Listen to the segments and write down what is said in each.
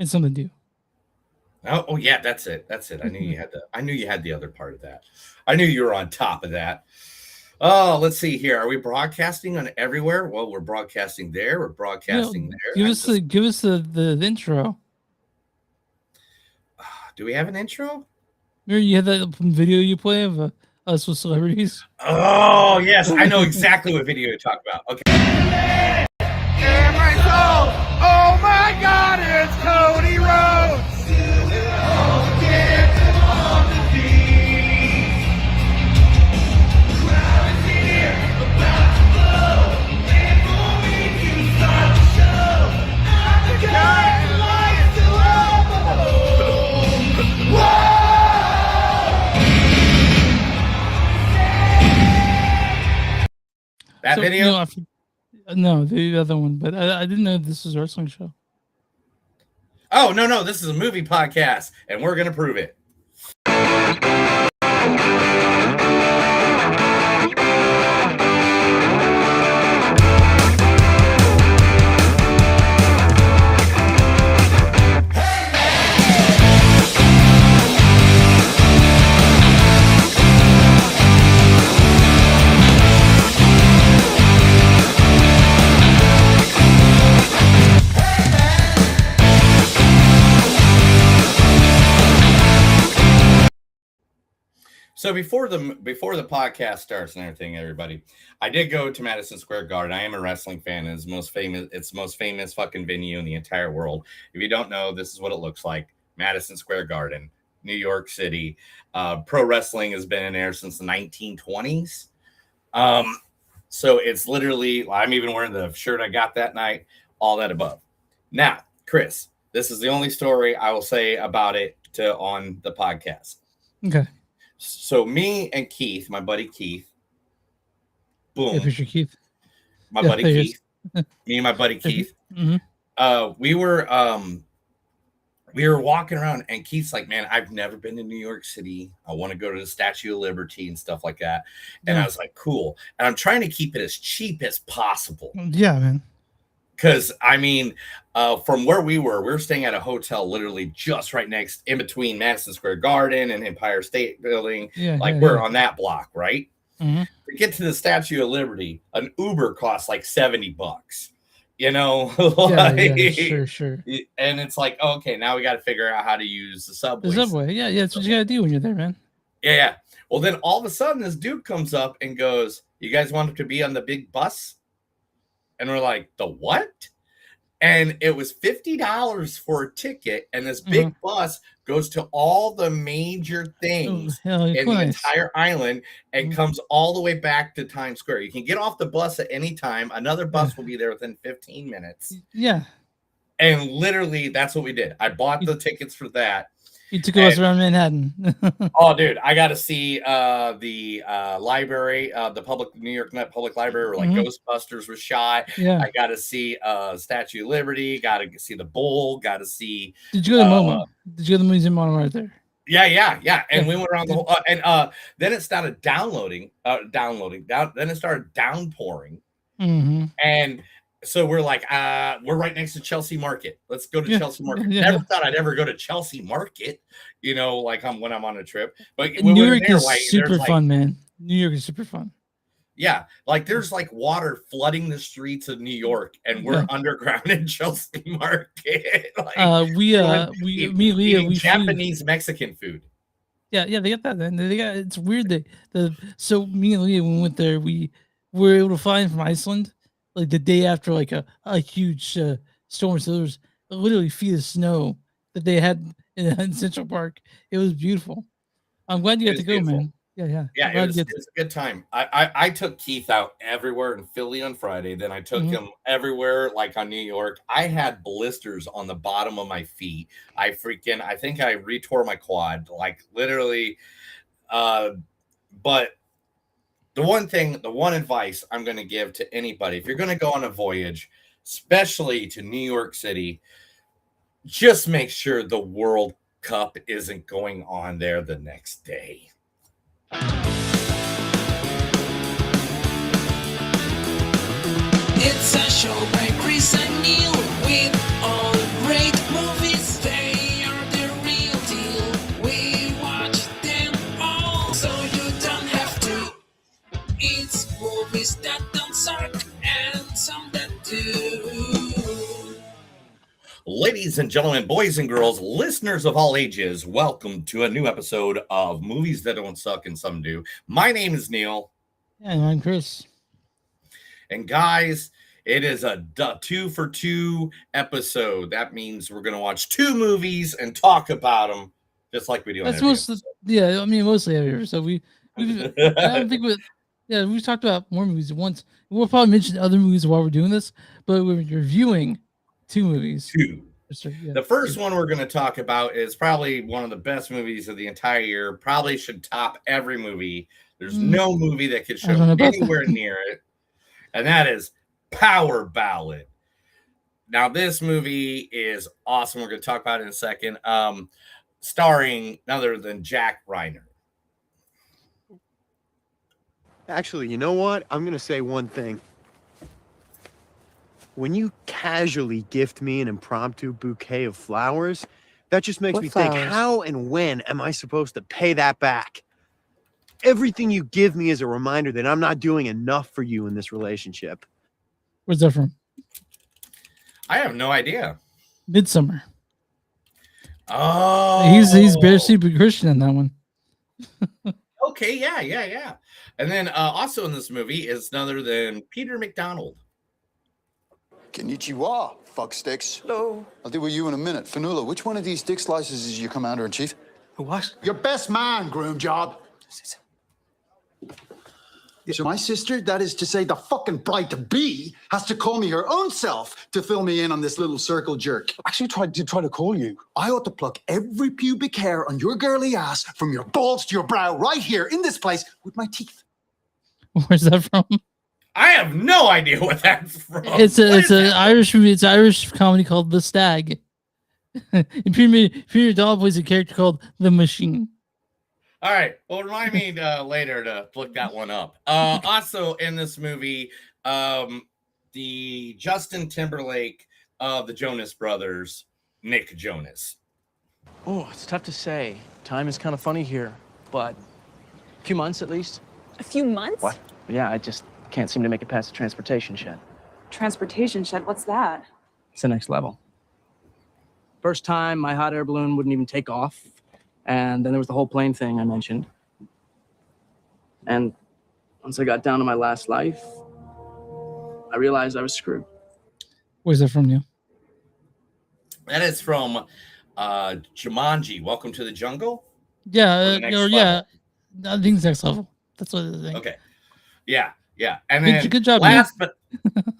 and something to do. Oh yeah, that's it. I knew you had the other part of that. I knew you were on top of that. Oh, let's see here. Are we broadcasting on everywhere? Well, we're broadcasting there. We're broadcasting there. Give us the intro. Do we have an intro? Remember you had that video you play of us with celebrities? Oh yes, I know exactly what video you're talking about. Okay. Oh my God, it's Cody Rhodes. That video? No, the other one, but I didn't know this was a wrestling show. Oh, no, this is a movie podcast, and we're going to prove it. So before the podcast starts and everything, everybody, I did go to Madison Square Garden. I am a wrestling fan. It's the most famous fucking venue in the entire world. If you don't know, this is what it looks like. Madison Square Garden, New York City. Pro wrestling has been in there since the 1920s. So it's literally, I'm even wearing the shirt I got that night, all that above. Now, Chris, this is the only story I will say about it on the podcast. Okay. So me and Keith, my buddy Keith, boom. Yeah, picture Keith. My buddy Keith. Me and my buddy Keith. Mm-hmm. We were walking around, and Keith's like, "Man, I've never been to New York City. I want to go to the Statue of Liberty and stuff like that." And I was like, "Cool." And I'm trying to keep it as cheap as possible. Yeah, man. Because I mean, from where we were staying at a hotel literally just right next, in between Madison Square Garden and Empire State Building. We're on that block, right? Mm-hmm. To get to the Statue of Liberty, an Uber costs like $70. You know, sure. And it's like, okay, now we got to figure out how to use the subway. The subway, yeah, that's what you got to do when you're there, man. Yeah. Well, then all of a sudden, this dude comes up and goes, "You guys want to be on the big bus?" And we're like, "The what?" And it was $50 for a ticket. And this big bus goes to all the major things in the entire island and comes all the way back to Times Square. You can get off the bus at any time. Another bus will be there within 15 minutes. Yeah. And literally, that's what we did. I bought the tickets for that. You took us around Manhattan. Oh, dude, I got to see the library, the New York Public Library, where like Ghostbusters was shot. Yeah. I got to see Statue of Liberty. Got to see the Bull. Got to see. Did you go to the MoMA? Did you go to the Museum of right there? Yeah. And we went around the whole. Then it started downloading. Then it started downpouring. Mm-hmm. And so we're like, we're right next to Chelsea Market. Let's go to Chelsea Market. Never thought I'd ever go to Chelsea Market, you know, like when I'm on a trip. But New York is super fun, man. New York is super fun. Yeah, like there's like water flooding the streets of New York, and we're underground in Chelsea Market. We Japanese Mexican food. Yeah, they got that. And they got, it's weird so me and Leah, when we went there, we were able to fly in from Iceland like the day after like a huge storm. So there was literally feet of snow that they had in Central Park. It was beautiful. I'm glad you got to go, man. Yeah. It was a good time. I took Keith out everywhere in Philly on Friday. Then I took him everywhere, like on New York. I had blisters on the bottom of my feet. I think I retore my quad, like literally. But the one advice I'm going to give to anybody, if you're going to go on a voyage, especially to New York City, just make sure the World Cup isn't going on there the next day. It's a show by Chris and Neil with all great movies. Ladies and gentlemen, boys and girls, listeners of all ages, welcome to a new episode of Movies That Don't Suck and Some Do. My name is Neil. And I'm Chris. And guys, it is a 2 for 2 episode. That means we're going to watch 2 movies and talk about them just like we do. That's mostly every episode. I don't think we've talked about more movies once. We'll probably mention other movies while we're doing this, but we're reviewing 2 movies. The first one we're going to talk about is probably one of the best movies of the entire year. Probably should top every movie. There's no movie that could show anywhere near it. And that is Power Ballad. Now, this movie is awesome. We're going to talk about it in a second. Starring none other than Jack Reiner. Actually, you know what? I'm going to say one thing. When you casually gift me an impromptu bouquet of flowers, that just makes me think, how and when am I supposed to pay that back? Everything you give me is a reminder that I'm not doing enough for you in this relationship. Where's that from? I have no idea. Midsummer. Oh. He's bare super Christian in that one. Okay, yeah. And then also in this movie is none other than Peter McDonald. Konnichiwa, fuck sticks. Hello. I'll deal with you in a minute. Fanula, which one of these dick slices is your commander-in-chief? What? Your best man, groom job. So my sister, that is to say the fucking bride-to-be, has to call me her own self to fill me in on this little circle jerk. Actually tried to call you. I ought to pluck every pubic hair on your girly ass from your balls to your brow right here in this place with my teeth. Where's that from? I have no idea what that's from. It's an Irish movie. It's an Irish comedy called The Stag. And Peter McDonald plays a character called The Machine. All right. Well, remind me later to look that one up. Also in this movie, the Justin Timberlake of the Jonas Brothers, Nick Jonas. Oh, it's tough to say. Time is kind of funny here, but a few months at least. A few months? What? Yeah, I just can't seem to make it past the transportation shed. Transportation shed? What's that? It's the next level. First time, my hot air balloon wouldn't even take off. And then there was the whole plane thing I mentioned. And once I got down to my last life, I realized I was screwed. Where's that from, Neil? That is from Jumanji, Welcome to the Jungle? Yeah, I think it's next level. That's what I think. Okay. Yeah. And then good job, last, but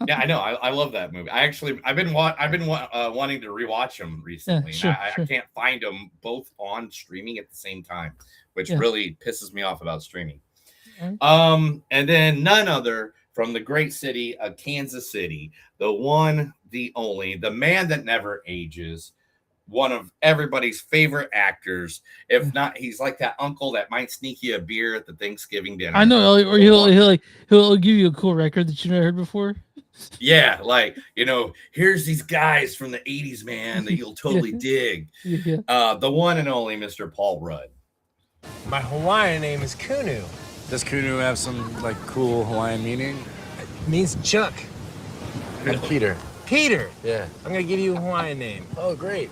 yeah, I know. I love that movie. I've been wanting to rewatch them recently. Yeah, I can't find them both on streaming at the same time, which really pisses me off about streaming. Right. And then none other from the great city of Kansas City, the one, the only, the man that never ages, one of everybody's favorite actors. If not, he's like that uncle that might sneak you a beer at the Thanksgiving dinner. I know, or he'll give you a cool record that you never heard before. Yeah, like, here's these guys from the 80s, man, that you'll totally dig. Yeah. The one and only Mr. Paul Rudd. My Hawaiian name is Kunu. Does Kunu have some cool Hawaiian meaning? It means Chuck. And Peter. Peter. Yeah. I'm gonna give you a Hawaiian name. Oh, great.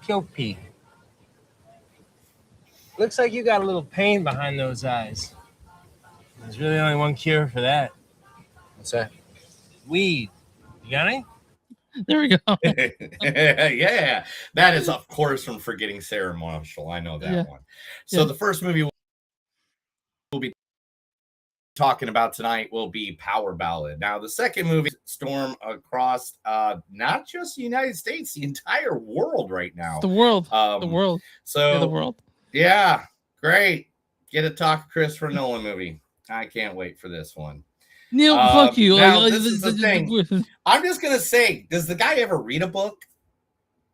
Piopi. Looks like you got a little pain behind those eyes. There's really only one cure for that. What's that? Weed. You got any? There we go. Yeah. That is, of course, from Forgetting Sarah Marshall. I know that one. So the first movie we'll be talking about tonight will be Power Ballad. Now, the second movie, storm across not just the United States, the entire world right now. The world. The world. So the world. Yeah, great. Get a talk Christopher Nolan movie. I can't wait for this one. Neil, fuck you. Now, this is the thing. I'm just gonna say, does the guy ever read a book?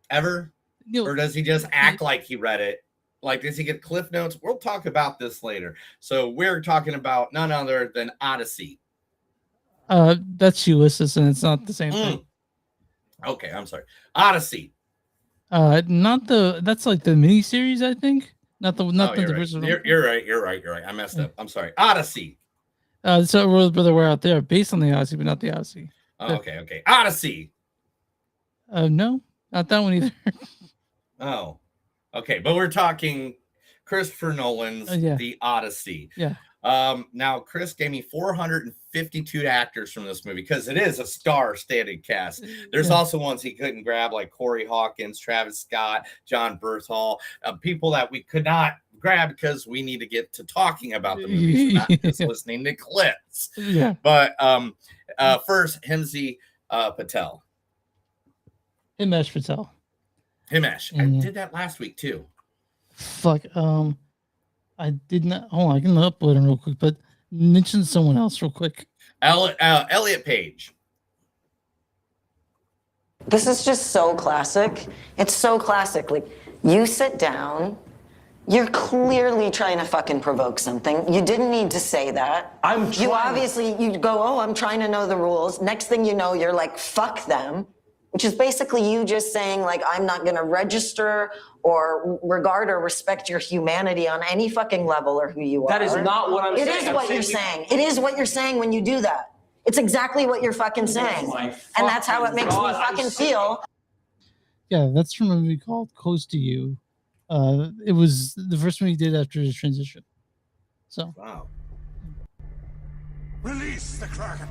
Ever? Neil, or does he just act like he read it? Like, does he get cliff notes? We'll talk about this later. So we're talking about none other than Odyssey. That's Ulysses, and it's not the same thing. Okay, I'm sorry. Odyssey. That's like the miniseries, I think. Not the you're original. You're right. I messed up. I'm sorry. Odyssey. So Brother, we're out there, based on the Odyssey, but not the Odyssey. Oh, okay. Odyssey. No, not that one either. Oh, okay. But we're talking Christopher Nolan's Yeah. The Odyssey. Yeah. Now Chris gave me 452 actors from this movie because it is a star-studded cast. There's also ones he couldn't grab, like Corey Hawkins, Travis Scott, John Berthal, people that we could not grab because we need to get to talking about the movies, not just listening to clips. Yeah. But first, Himzi Patel. Himesh Patel. Himesh. I did that last week too. Fuck. I did not. Hold on, I can upload him real quick, but mention someone else real quick. Elliot Page. This is just so classic. It's so classic. Like, you sit down, you're clearly trying to fucking provoke something. You didn't need to say that. You obviously, you go, oh, I'm trying to know the rules. Next thing you know, you're like, fuck them, which is basically you just saying, like, I'm not going to register or regard or respect your humanity on any fucking level or who you are. That is not what I'm saying. It is what you're saying. It is what you're saying when you do that. It's exactly what you're fucking saying. And that's how it makes me fucking feel. Yeah, that's from a movie called Close to You. It was the first one he did after his transition. So. Wow. Release the Kraken.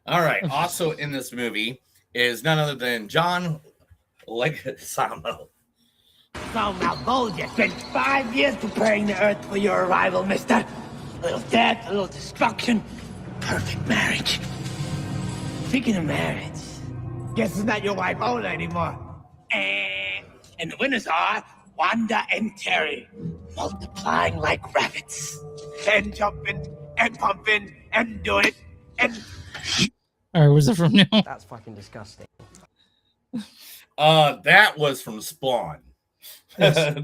All right. Also in this movie is none other than John Leguizamo. So Malvolio, you spent 5 years preparing the Earth for your arrival, mister. A little death, a little destruction. Perfect marriage. Speaking of marriage, guess it's not your wife Ola anymore. And the winners are Wanda and Terry, multiplying like rabbits. And jumping, and pumping, and doing it, and... All right, where's it from now? That's fucking disgusting. That was from Spawn. Yes.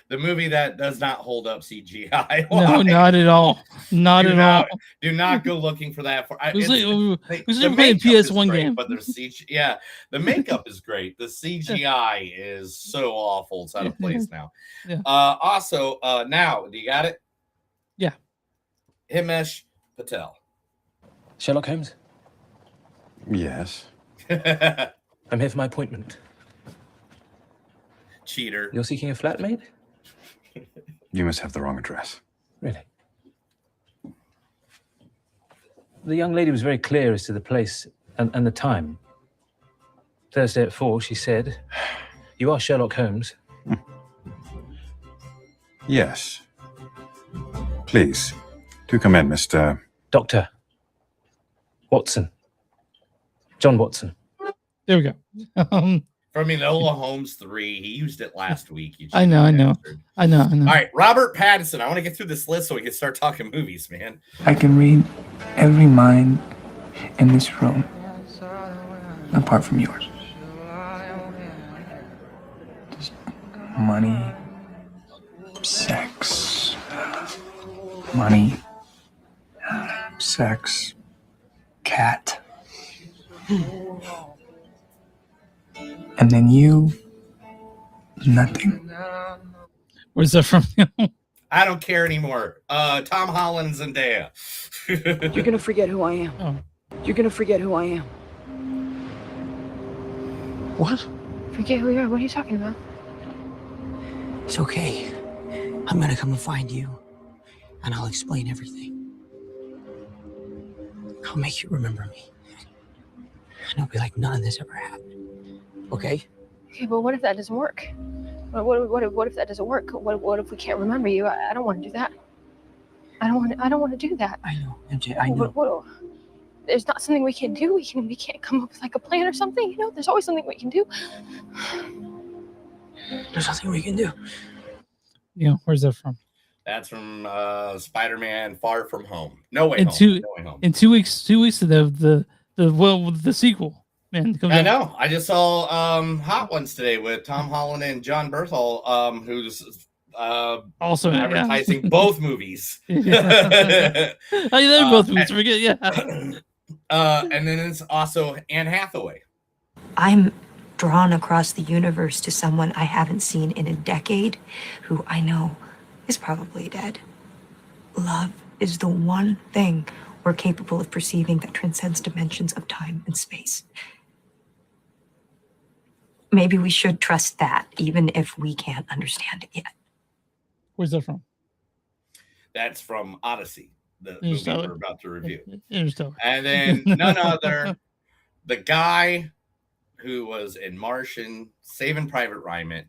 the movie that does not hold up CGI. No, not at all. Not at all. Do not go looking for that. Who's playing a PS1 game? But there's CGI. Yeah, the makeup is great. The CGI is so awful. It's out of place now. Yeah. Also, now, do you got it? Yeah. Himesh Patel. Sherlock Holmes? Yes. I'm here for my appointment. Cheater. You're seeking a flatmate? You must have the wrong address. Really? The young lady was very clear as to the place and the time. Thursday at 4, she said, you are Sherlock Holmes. Yes. Please, do come in, Mr. Dr. Watson. John Watson. There we go. From Enola Holmes 3. He used it last week. I know. All right, Robert Pattinson. I want to get through this list so we can start talking movies, man. I can read every mind in this room, apart from yours. Just money, sex, money, sex, cat. And then you, nothing. Where's that from? I don't care anymore. Tom Holland and Zendaya. You're gonna forget who I am. Oh. You're gonna forget who I am. What? Forget who you are? What are you talking about? It's okay. I'm gonna come and find you, and I'll explain everything. I'll make you remember me. And it'll be like none of this ever happened. Okay? Okay, but what if that doesn't work? What if that doesn't work? What if we can't remember you? I don't want to do that. I don't want to do that. I know, MJ. I know. There's not something we can do. We can't come up with like a plan or something. You know, there's always something we can do. There's nothing we can do. Yeah, where's that from? That's from Spider-Man: Far From Home. No Way In Home. No Way Home. In 2 weeks, the sequel. Man, I know. I just saw Hot Ones today with Tom Holland and John Berthal, who's also advertising both movies. They're both movies. Forget, yeah. And then it's also Anne Hathaway. I'm drawn across the universe to someone I haven't seen in a decade, who I know is probably dead. Love is the one thing we're capable of perceiving that transcends dimensions of time and space. Maybe we should trust that, even if we can't understand it yet. Where's that from? That's from Odyssey, the movie Interstellar. we're about to review. Interstellar. And then none other, the guy who was in Martian, Saving Private Ryan,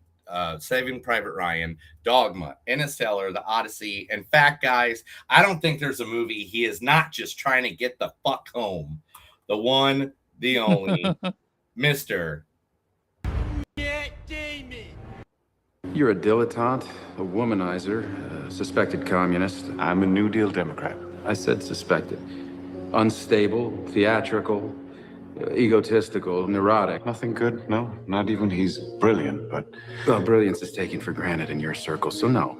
Dogma, Interstellar, The Odyssey. In fact, guys, I don't think there's a movie he is not just trying to get the fuck home. The one, the only, Mr. You're a dilettante, a womanizer, a suspected communist. I'm a New Deal Democrat. I said suspected. Unstable, theatrical, egotistical, neurotic. Nothing good, no. Not even he's brilliant, but... Well, brilliance is taken for granted in your circle, so no.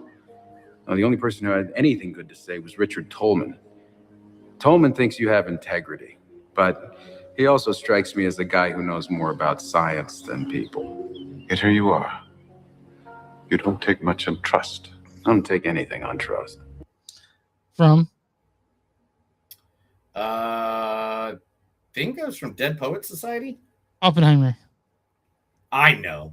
The only person who had anything good to say was Richard Tolman. Tolman thinks you have integrity, but he also strikes me as the guy who knows more about science than people. Yet here you are. You don't take much on trust. I don't take anything on trust. From? I think it was from Dead Poets Society. Oppenheimer. I know.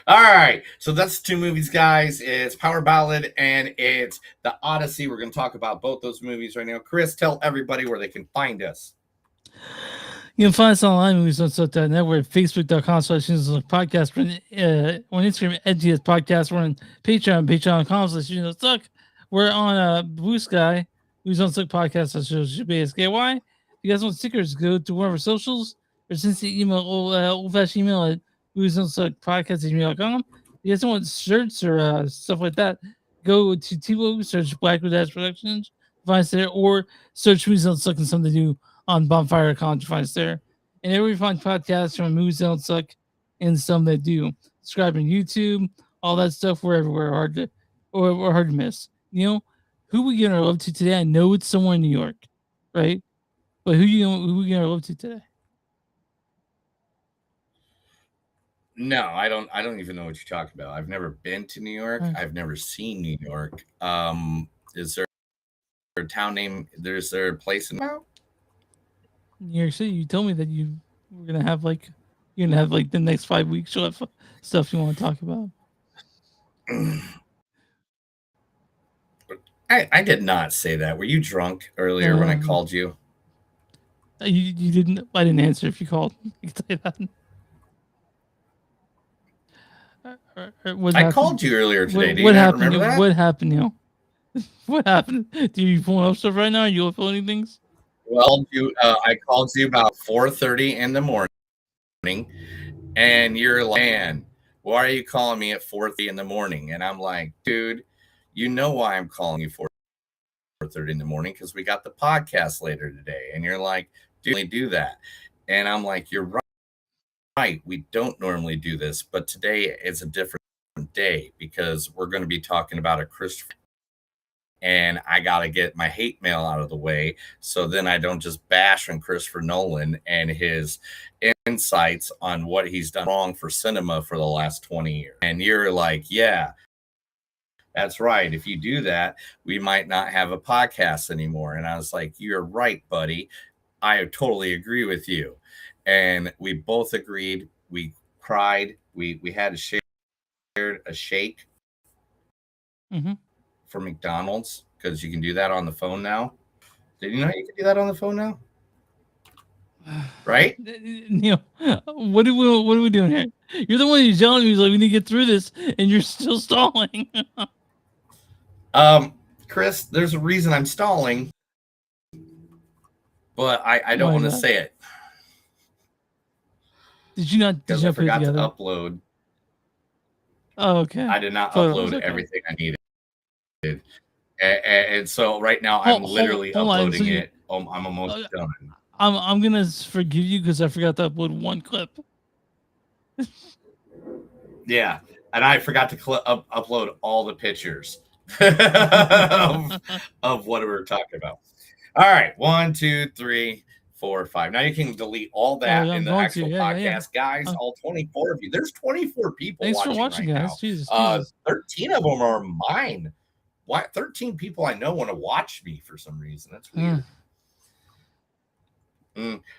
All right. So that's two movies, guys. It's Power Ballad and it's The Odyssey. We're going to talk about both those movies right now. Chris, tell everybody where they can find us. You can find us online, movies.net. We're at facebook.com/podcast. We're on Instagram, NGS Podcast. We're on patreon.com/suck. We're on Blue Sky, Movies on Suck Podcast. If you guys want stickers, go to one of our socials or send the email, old-fashioned email at moviesonsuckpodcast@gmail.com. If you guys want shirts or stuff like that, go to Tivo, search Blackwood Productions, find us there, or search Movies on Suck and something to do on Bonfire.com to find us there. And there we find podcasts from Movies Don't Suck and some that do. Subscribe on YouTube, all that stuff. We're everywhere. Hard to miss. You know, who we gonna love to today? I know it's somewhere in New York, right? But who we gonna love to today? No, I don't even know what you're talking about. I've never been to New York. I've never seen New York. Is there a town name? Is there a place in New York City? You told me that you're gonna have like the next 5 weeks. You'll have stuff you want to talk about. I did not say that. Were you drunk earlier when I called you? You didn't. I didn't answer if you called. I can tell you that. I called you earlier today. What happened? Remember that? What happened, Neil? What happened? Do you pulling up stuff right now? Are you uploading things? Well, I called you about 4:30 in the morning, and you're like, "Man, why are you calling me at 4:30 in the morning?" And I'm like, "Dude, you know why I'm calling you 4:30 in the morning? Because we got the podcast later today." And you're like, "Dude, we do that." And I'm like, "You're right. We don't normally do this, but today is a different day because we're going to be talking about a Christopher." And I got to get my hate mail out of the way so then I don't just bash on Christopher Nolan and his insights on what he's done wrong for cinema for the last 20 years. And you're like, yeah, that's right. If you do that, we might not have a podcast anymore. And I was like, you're right, buddy. I totally agree with you. And we both agreed. We cried. We had a shake. Mm-hmm. For McDonald's because you can do that on the phone now. Did you know you can do that on the phone now? Right? Neil, what are we doing here? You're the one who's yelling. He's like, we need to get through this, and you're still stalling. Chris, there's a reason I'm stalling, but I don't want to say it. Did you not? Because I forgot to upload. Oh, okay. I did not upload everything I needed. And so right now I'm literally uploading it. I'm almost done. I'm gonna forgive you because I forgot to upload one clip. Yeah, and I forgot to upload all the pictures of what we were talking about. All right, 1, 2, 3, 4, 5. Now you can delete all that in the actual podcast, guys. All 24 of you. There's 24 people. Thanks for watching, right guys. now. Jesus. 13 of them are mine. why 13 people I know want to watch me for some reason. That's weird.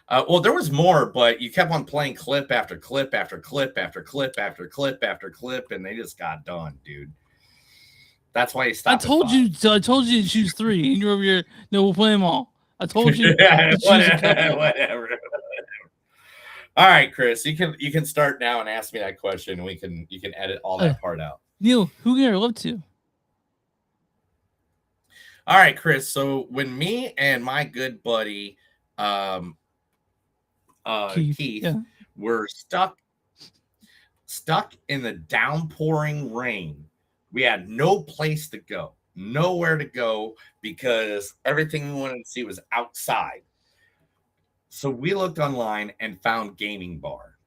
Well, there was more, but you kept on playing clip after clip after clip after clip after clip after clip, and they just got done, dude. That's why you stopped. I told you to choose 3, and you're over here. No, we'll play them all. I told you Yeah, to choose a couple. whatever. All right, Chris, you can start now and ask me that question. And you can edit all that part out. Neil, who can I love to? All right, Chris. So when me and my good buddy Keith were stuck in the downpouring rain, we had no place to go, nowhere to go, because everything we wanted to see was outside. So we looked online and found Gaming Bar.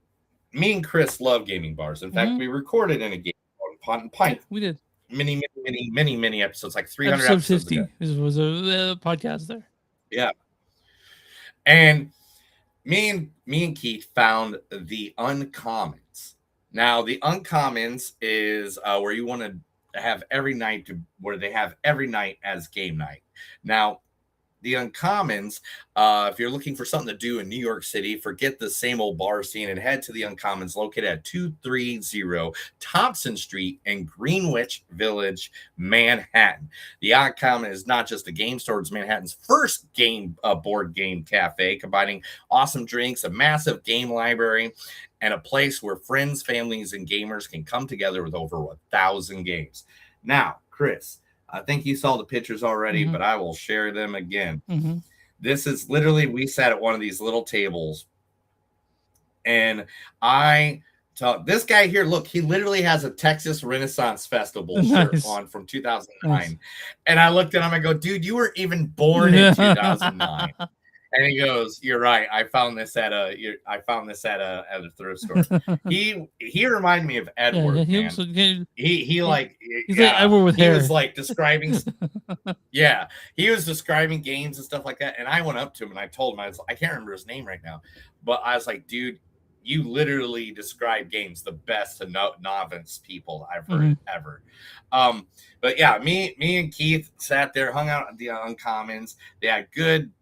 Me and Chris love gaming bars. In fact, we recorded in a game bar in Pot and Pint. We did many episodes, like 300 episode episodes 50 ago. was a podcast there. Yeah. And me and Keith found the Uncommons. Now, the Uncommons is where you want to have every night where they have every night as game night. Now, the Uncommons, if you're looking for something to do in New York City, forget the same old bar scene and head to the Uncommons, located at 230 Thompson Street in Greenwich Village, Manhattan. The Uncommon is not just a game store, it's Manhattan's first board game cafe, combining awesome drinks, a massive game library, and a place where friends, families, and gamers can come together with over 1,000 games. Now, Chris, I think you saw the pictures already, but I will share them again. This is literally, we sat at one of these little tables, and this guy here, look, he literally has a Texas Renaissance Festival shirt on from 2009. Nice. And I looked at him, I go, dude, you weren't even born in 2009. And he goes, "You're right. I found this at a thrift store." He reminded me of Edward. He's like Edward with hair. He was like describing. Yeah, he was describing games and stuff like that. And I went up to him and I told him, I can't remember his name right now, but I was like, "Dude, you literally describe games the best to novice people I've heard ever." But yeah, me and Keith sat there, hung out at the Uncommons. They had good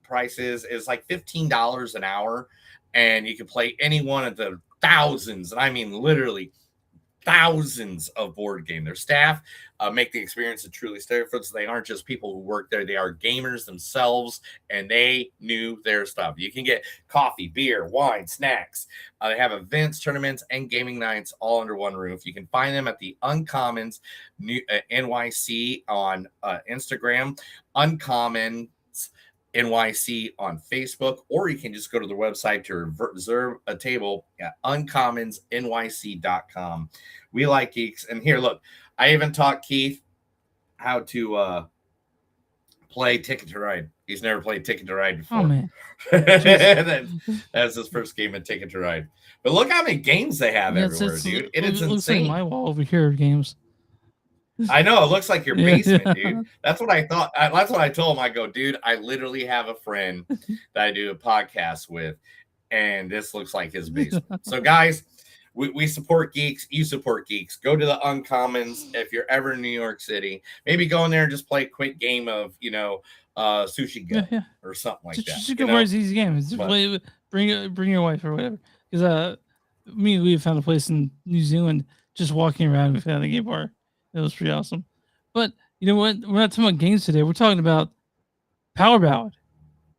prices. Is like $15 an hour, and you can play any one of the thousands, and I mean literally thousands of board games. Their staff make the experience a truly different. They aren't just people who work there, they are gamers themselves, and they knew their stuff. You can get coffee, beer, wine, snacks. They have events, tournaments, and gaming nights all under one roof. You can find them at the Uncommons NYC on Instagram, Uncommon NYC on Facebook, or you can just go to the website to reserve a table at uncommonsnyc.com. We like geeks. And here, look, I even taught Keith how to play Ticket to Ride. He's never played Ticket to Ride before. Oh, man. That's his first game of Ticket to Ride. But look how many games they have everywhere, dude. It's looks insane. like my wall over here of games. I know, it looks like your basement, dude. That's what I thought. That's what I told him. I go, dude, I literally have a friend that I do a podcast with, and this looks like his basement. So, guys, we support geeks. You support geeks. Go to the Uncommons if you're ever in New York City. Maybe go in there and just play a quick game of, Sushi Go or something like that. Sushi Go is easy game. Bring your wife or whatever. Because we found a place in New Zealand just walking around. We found a game bar. It was pretty awesome. But you know what? We're not talking about games today. We're talking about Power Ballad.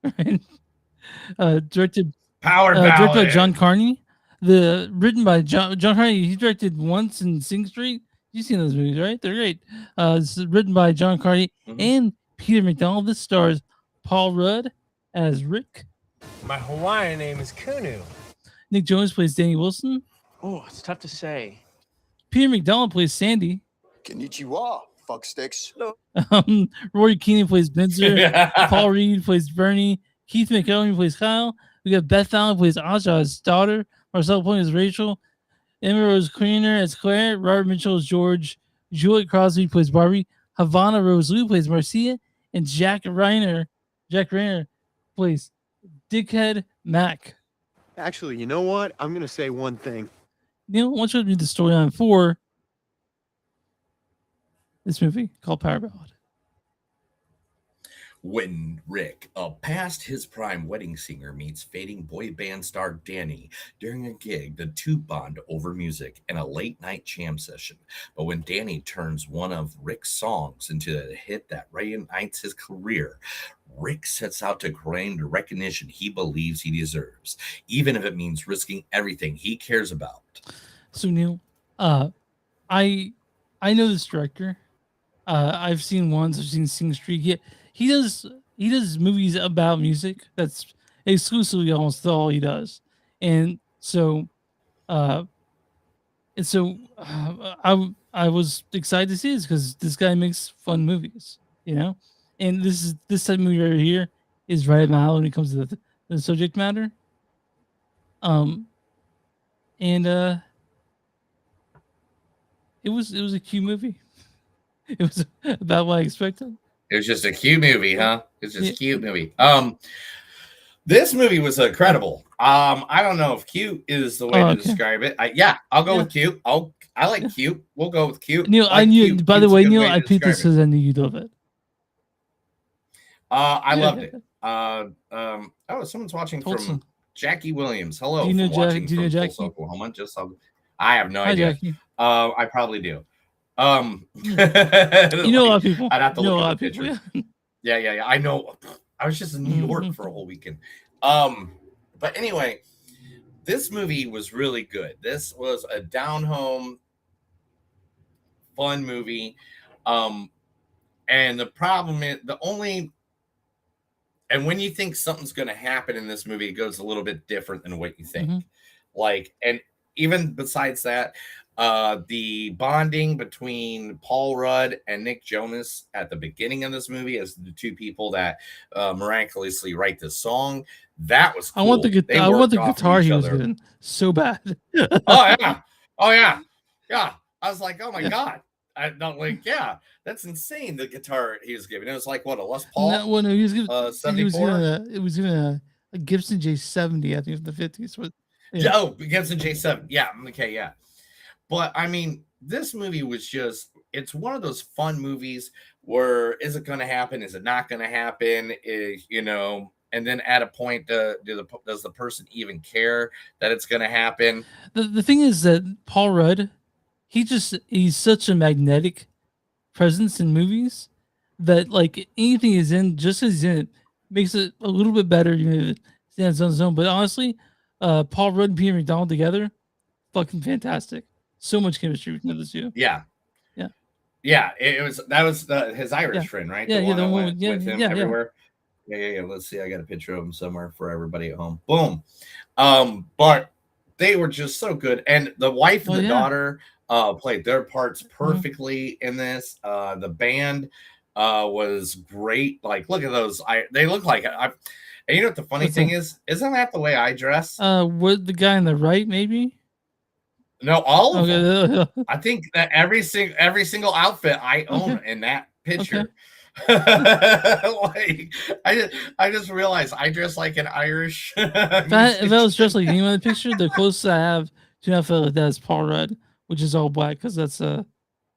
Right? Directed by John Carney. Written by John Carney. He directed Once and Sing Street. You've seen those movies, right? They're great. It's written by John Carney and Peter McDonald. This stars Paul Rudd as Rick. My Hawaiian name is Kunu. Nick Jonas plays Danny Wilson. Oh, it's tough to say. Peter McDonald plays Sandy. Konnichiwa, fuck sticks. Rory Keenan plays Benzer. Paul Reed plays Bernie. Keith McElhenney plays Kyle. We got Beth Allen plays Aja's daughter. Marcel plays Rachel. Emma Rose Cleaner as Claire. Robert Mitchell as George. Juliet Crosby plays Barbie. Havana Rose Lou plays Marcia. And Jack Reiner plays Dickhead Mac. Actually, you know what? I'm going to say one thing. Neil, I want you to read the storyline for this movie called Power Ballad. When Rick, a past his prime wedding singer, meets fading boy band star Danny during a gig, the two bond over music and a late night jam session. But when Danny turns one of Rick's songs into a hit that reunites his career, Rick sets out to claim the recognition he believes he deserves, even if it means risking everything he cares about. So Neil, I know this director. I've seen ones. I've seen Sing Street. He does movies about music. That's exclusively almost all he does. And so, I was excited to see this because this guy makes fun movies, you know. And this type of movie right here is right now when it comes to the subject matter. And it was a cute movie. It was about what I expected. It was just a cute movie, huh? It's just a cute movie. This movie was incredible. I don't know if cute is the way to describe it. I'll go with cute. I like cute. We'll go with cute. Neil, like I knew. cute. By the Cute's a way, good Neil, way I to picked this describe because I knew you'd love it. I loved it. Someone's watching Tulsa. from Jackie Williams. Hello, Do you know watching do you know from Jackie? Tulsa, Oklahoma. I have no Hi, idea. Jackie. I probably do. You know a lot of people. I'd have to You know look a at lot the of people, pictures. Yeah. I know. I was just in New York for a whole weekend. But anyway, this movie was really good. This was a down home, fun movie. And the problem is and when you think something's going to happen in this movie, it goes a little bit different than what you think. And even besides that, the bonding between Paul Rudd and Nick Jonas at the beginning of this movie as the two people that miraculously write this song, that was cool. I want the guitar he was getting so bad. Oh yeah. I was like, oh my god. That's insane. The guitar he was giving. It was like what, a Les Paul? No, he was giving. 74? It was giving a Gibson J70. I think in the 50s. Gibson J7. Yeah. Okay. Yeah. But I mean, this movie was it's one of those fun movies where is it going to happen? Is it not going to happen? And then at a point, does the person even care that it's going to happen? The thing is that Paul Rudd, he's such a magnetic presence in movies that like anything he's in, just as he's in it, makes it a little bit better. It stands on its own. But honestly, Paul Rudd and Peter McDonald together, fucking fantastic. So much chemistry between the two. Yeah. That was his Irish friend, right? Yeah, the one that went with him everywhere. Yeah. Let's see. I got a picture of him somewhere for everybody at home. Boom. But they were just so good, and the wife and the daughter played their parts perfectly in this. The band was great. Like, look at those. They look like. And you know what the funny thing is? Isn't that the way I dress? With the guy on the right, maybe. No, all of them. I think that every single outfit I own in that picture. Like, I just realized I dress like an Irish. If I was dressed like anyone in the picture, the closest I have to an outfit like that is Paul Rudd, which is all black because that's the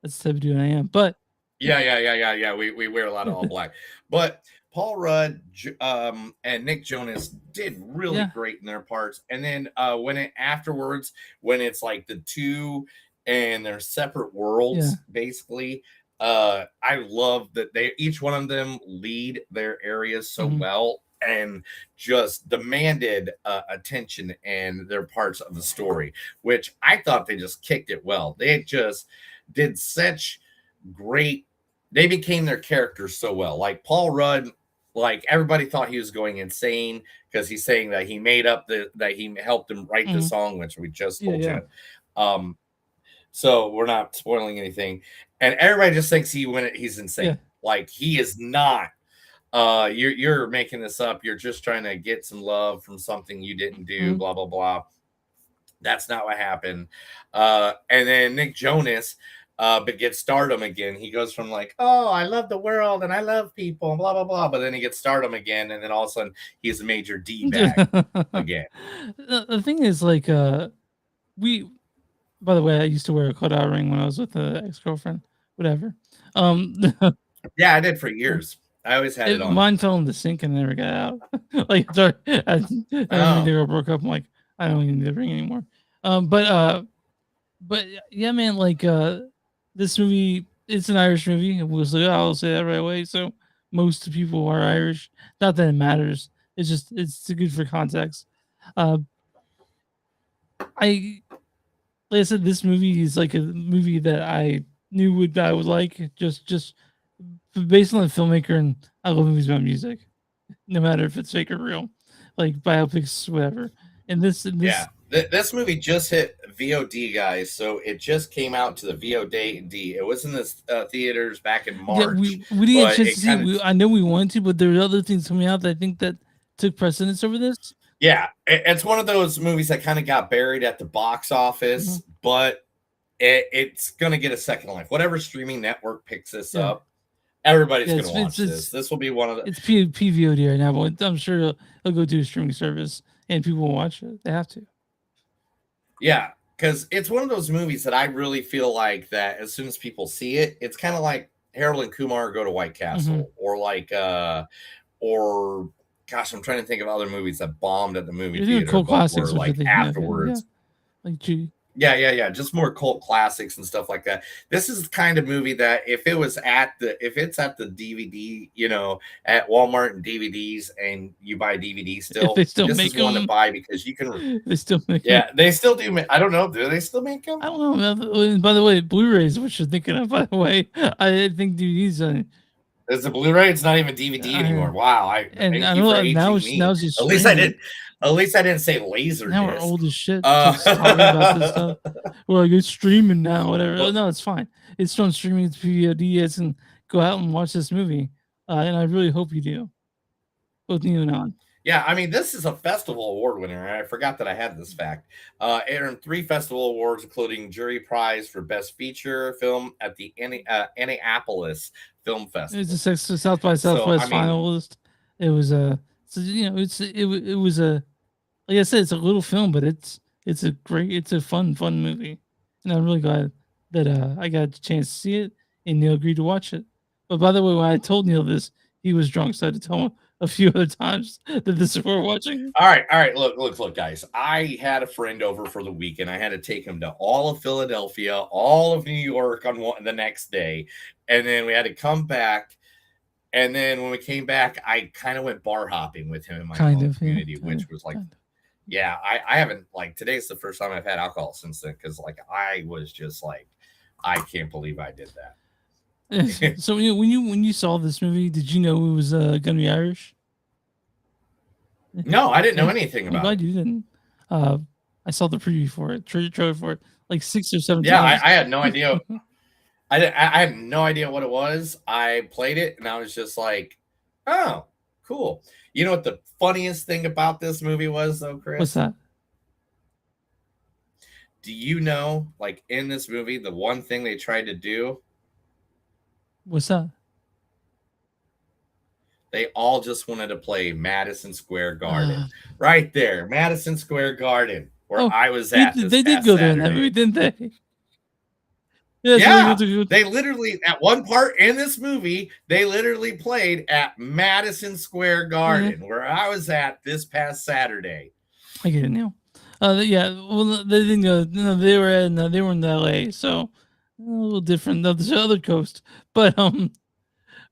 type of dude I am. But yeah. We wear a lot of all black, but Paul Rudd and Nick Jonas did really great in their parts. And then when it's like the two and their separate worlds, basically, I love that each one of them lead their areas so well and just demanded attention and their parts of the story, which I thought they just kicked it well. They just did such great. They became their characters so well. Like Paul Rudd. Like everybody thought he was going insane because he's saying that he made up that he helped him write the song, which we just told you. So we're not spoiling anything, and everybody just thinks he's insane. Yeah. Like he is not. You're making this up. You're just trying to get some love from something you didn't do. Blah blah blah. That's not what happened. And then Nick Jonas. But gets stardom again. He goes from like, oh, I love the world and I love people and blah blah blah. But then he gets stardom again, and then all of a sudden he's a major D bag again. The thing is, like, by the way, I used to wear a cutout ring when I was with an ex-girlfriend. whatever. Yeah, I did for years. I always had it on. Mine fell in the sink and never got out. Like sorry, I mean they were broke up. I'm like, I don't even need the ring anymore. But yeah, man, like this movie, it's an Irish movie. I'll say that right away. So most people are Irish. Not that it matters. It's just it's good for context. Uh, like I said, this movie is like a movie that I knew I would like. Just based on the filmmaker, and I love movies about music, no matter if it's fake or real, like biopics, whatever. And this yeah, this movie just hit VOD, guys. So it just came out to the VOD. It was in the theaters back in March. Yeah, we didn't get a chance to see it. I know we wanted to, but there were other things coming out that I think that took precedence over this. Yeah, it's one of those movies that kind of got buried at the box office, but it's gonna get a second life. Whatever streaming network picks this up, everybody's gonna watch this. This will be one of the. It's PVOD right now, but I'm sure it'll go to a streaming service and people will watch it. They have to. Yeah, because it's one of those movies that I really feel like that as soon as people see it, it's kind of like Harold and Kumar Go to White Castle, or like or gosh, I'm trying to think of other movies that bombed at the movie theater, cult classics, were like afterwards. Like G. Yeah. Just more cult classics and stuff like that. This is the kind of movie that if it's at the DVD, at Walmart and DVDs, and you buy DVDs still, they still this make is one them. to buy because you can. They still make them. Yeah, they still do. I don't know. Do they still make them? I don't know. By the way, Blu-rays, what you're thinking of. By the way, I think DVDs. It's a Blu-ray. It's not even DVD anymore. Wow. I know now just at least I didn't. At least I didn't say laser. Now we're old as shit. Just talking about this stuff. We're like, it's streaming now, whatever. No, it's fine. It's on streaming. It's VOD. And go out and watch this movie. And I really hope you do. Both you and on. Yeah, I mean, this is a festival award winner. I forgot that I had this fact. It earned 3 festival awards, including jury prize for best feature film at the Annapolis Film Festival. It's a South by Southwest finalist. It was a, it was a, like I said, it's a little film, but it's a fun movie, and I'm really glad that I got a chance to see it, and Neil agreed to watch it. But by the way, when I told Neil this, he was drunk, so I had to tell him a few other times that this is what we're watching. All right. Look, guys. I had a friend over for the weekend. I had to take him to all of Philadelphia, all of New York on the next day, and then we had to come back. And then when we came back, I kind of went bar hopping with him in my community, which was like, yeah, I haven't, like, today's the first time I've had alcohol since then, because like I was just like, I can't believe I did that. So when you saw this movie, did you know it was gonna be Irish? No, I didn't know anything about it. I'm glad you didn't. I saw the preview for it, trailer for it, like 6 or 7 times. Yeah, I had no idea. I had no idea what it was. I played it and I was just like, oh, cool. You know what the funniest thing about this movie was, though, Chris? What's that? Do you know, like, in this movie, the one thing they tried to do? What's that? They all just wanted to play Madison Square Garden. Right there, Madison Square Garden, where I was at. They did go there in that movie, didn't they? Yeah, they literally, at one part in this movie, they literally played at Madison Square Garden, where I was at this past Saturday. I get it now. Yeah, well, they didn't go. No, they were in LA, so a little different. The other coast, but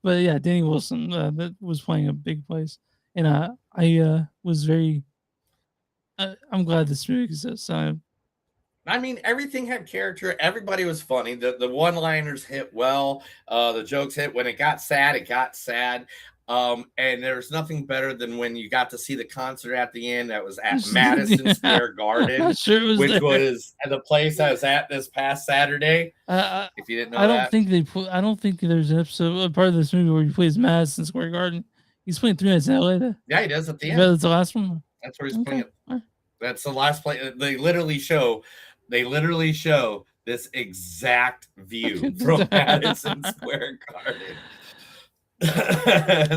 yeah, Danny Wilson that was playing a big place, and I was very. I'm glad this movie exists. I mean, everything had character. Everybody was funny. The one-liners hit well. The jokes hit. When it got sad, it got sad. And there's nothing better than when you got to see the concert at the end. That was at Madison Square Garden, which was the place I was at this past Saturday. If you didn't know, I don't think there's an episode, a part of this movie where he plays Madison Square Garden. He's playing 3 Nights in LA. Yeah, he does at the end. That's the last one. That's where he's playing. That's the last play. They literally show this exact view from Madison Square Garden.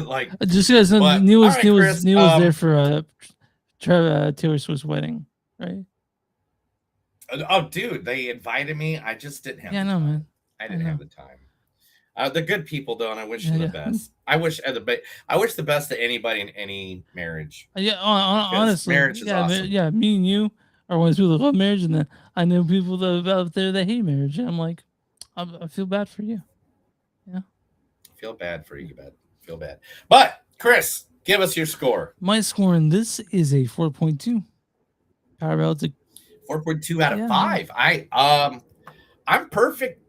Like, just because Neil was there for Taylor Swift's wedding, right? Oh, dude, they invited me. I just didn't have. Yeah, no, man. I didn't have the time. The good people don't. I wish you the best. I wish the best to anybody in any marriage. Yeah, honestly, marriage is awesome. Yeah, me and you are one of those people that love marriage, and then I know people that out there that hate marriage, and I'm like, I feel bad for you. Yeah, feel bad for you, feel bad. But Chris, give us your score. My score in this is a 4.2. Power Ballad's a 4.2 out of 5. I'm perfect.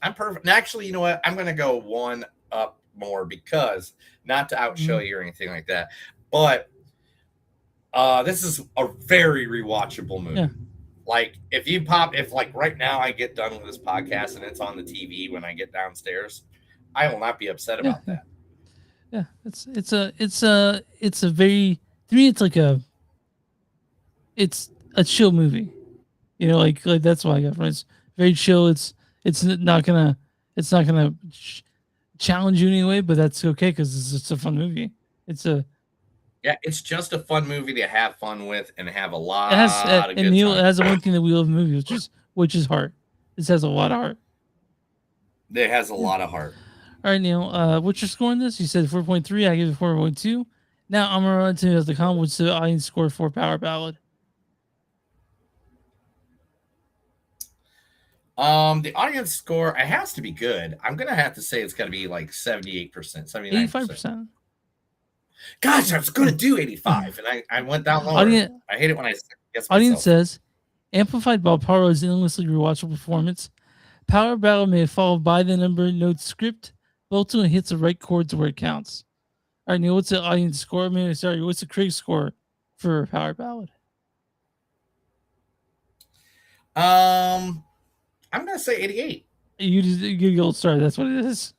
I'm perfect. And actually, you know what? I'm going to go one up more because not to outshow you or anything like that, but this is a very rewatchable movie. Yeah. Like if like right now I get done with this podcast and it's on the TV when I get downstairs, I will not be upset about that. Yeah, it's a very, to me it's a chill movie. You know, like that's why I got from it. It's very chill. It's not gonna challenge you anyway, but that's okay because it's a fun movie. It's just a fun movie to have fun with and have a lot of good Neil, time. it has the one thing that we love in movies, which is heart. This has a lot of heart. It has a lot of heart. All right, Neil. What's your score on this? You said 4.3. I give it 4.2. Now I'm gonna run to the comment. What's the audience score for Power Ballad? The audience score, it has to be good. I'm gonna have to say it's gotta be like 78%, 79%. 85%. Gosh, I was gonna do 85, and I went down lower. I hate it when I guess myself. Audience says, amplified by Poirot's endlessly rewatchable performance, Power Ballad may follow by the number note script, but ultimately hits the right chords where it counts. All right, Neil, what's the audience score? What's the critic score for Power Ballad? I'm gonna say 88. You just give a gold star. That's what it is.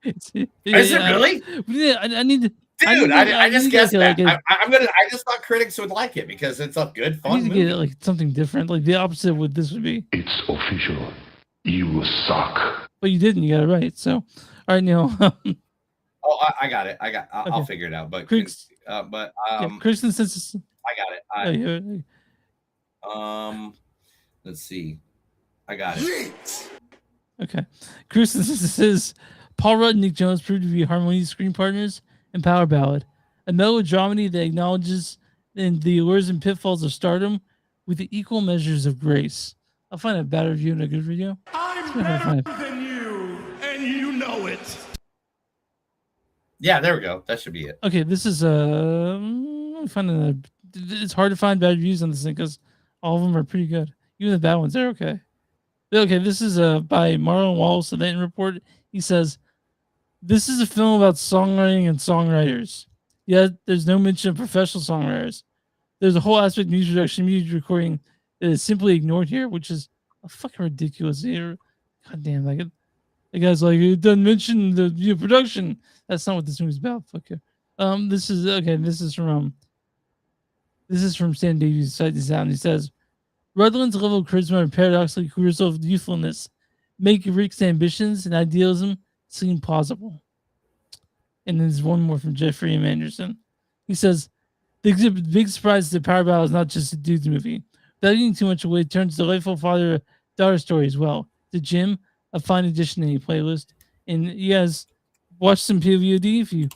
Is it really? I need to. Dude, I just guessed that. I just thought critics would like it because it's a good, fun movie. Get like something different, like the opposite of what this would be. It's official. You suck. But you didn't. You got it right. So, all right, Neil. I got it. I'll figure it out. But Kristen says I got it. Let's see. I got it. Okay. Kristen says Paul Rudd and Nick Jonas proved to be harmonious screen partners in Power Ballad, a melodramedy that acknowledges the allures and pitfalls of stardom with the equal measures of grace. I'll find a bad review and a good review. I'm better than you, and you know it. Yeah, there we go. That should be it. Okay, this is it's hard to find bad reviews on this thing because all of them are pretty good. Even the bad ones, they're okay. Okay, this is by Marlon Wallace of the Dayton Report. He says, this is a film about songwriting and songwriters. Yet there's no mention of professional songwriters. There's a whole aspect of music production, music recording that is simply ignored here, which is a fucking ridiculous here. God damn, like the guy's like, it doesn't mention the production. That's not what this movie's about. Fuck you. This is from Stan Davies' Sight and Sound. He says, Rutland's level of charisma and paradoxically coercive youthfulness make Rick's ambitions and idealism seem plausible. And then there's one more from Jeffrey M. Anderson. He says, the big surprise is that Power Ballad is not just a dude's movie. Without eating too much away, it turns delightful father-daughter story as well. The Gym, a fine addition to any playlist. And you guys watch some PVOD if you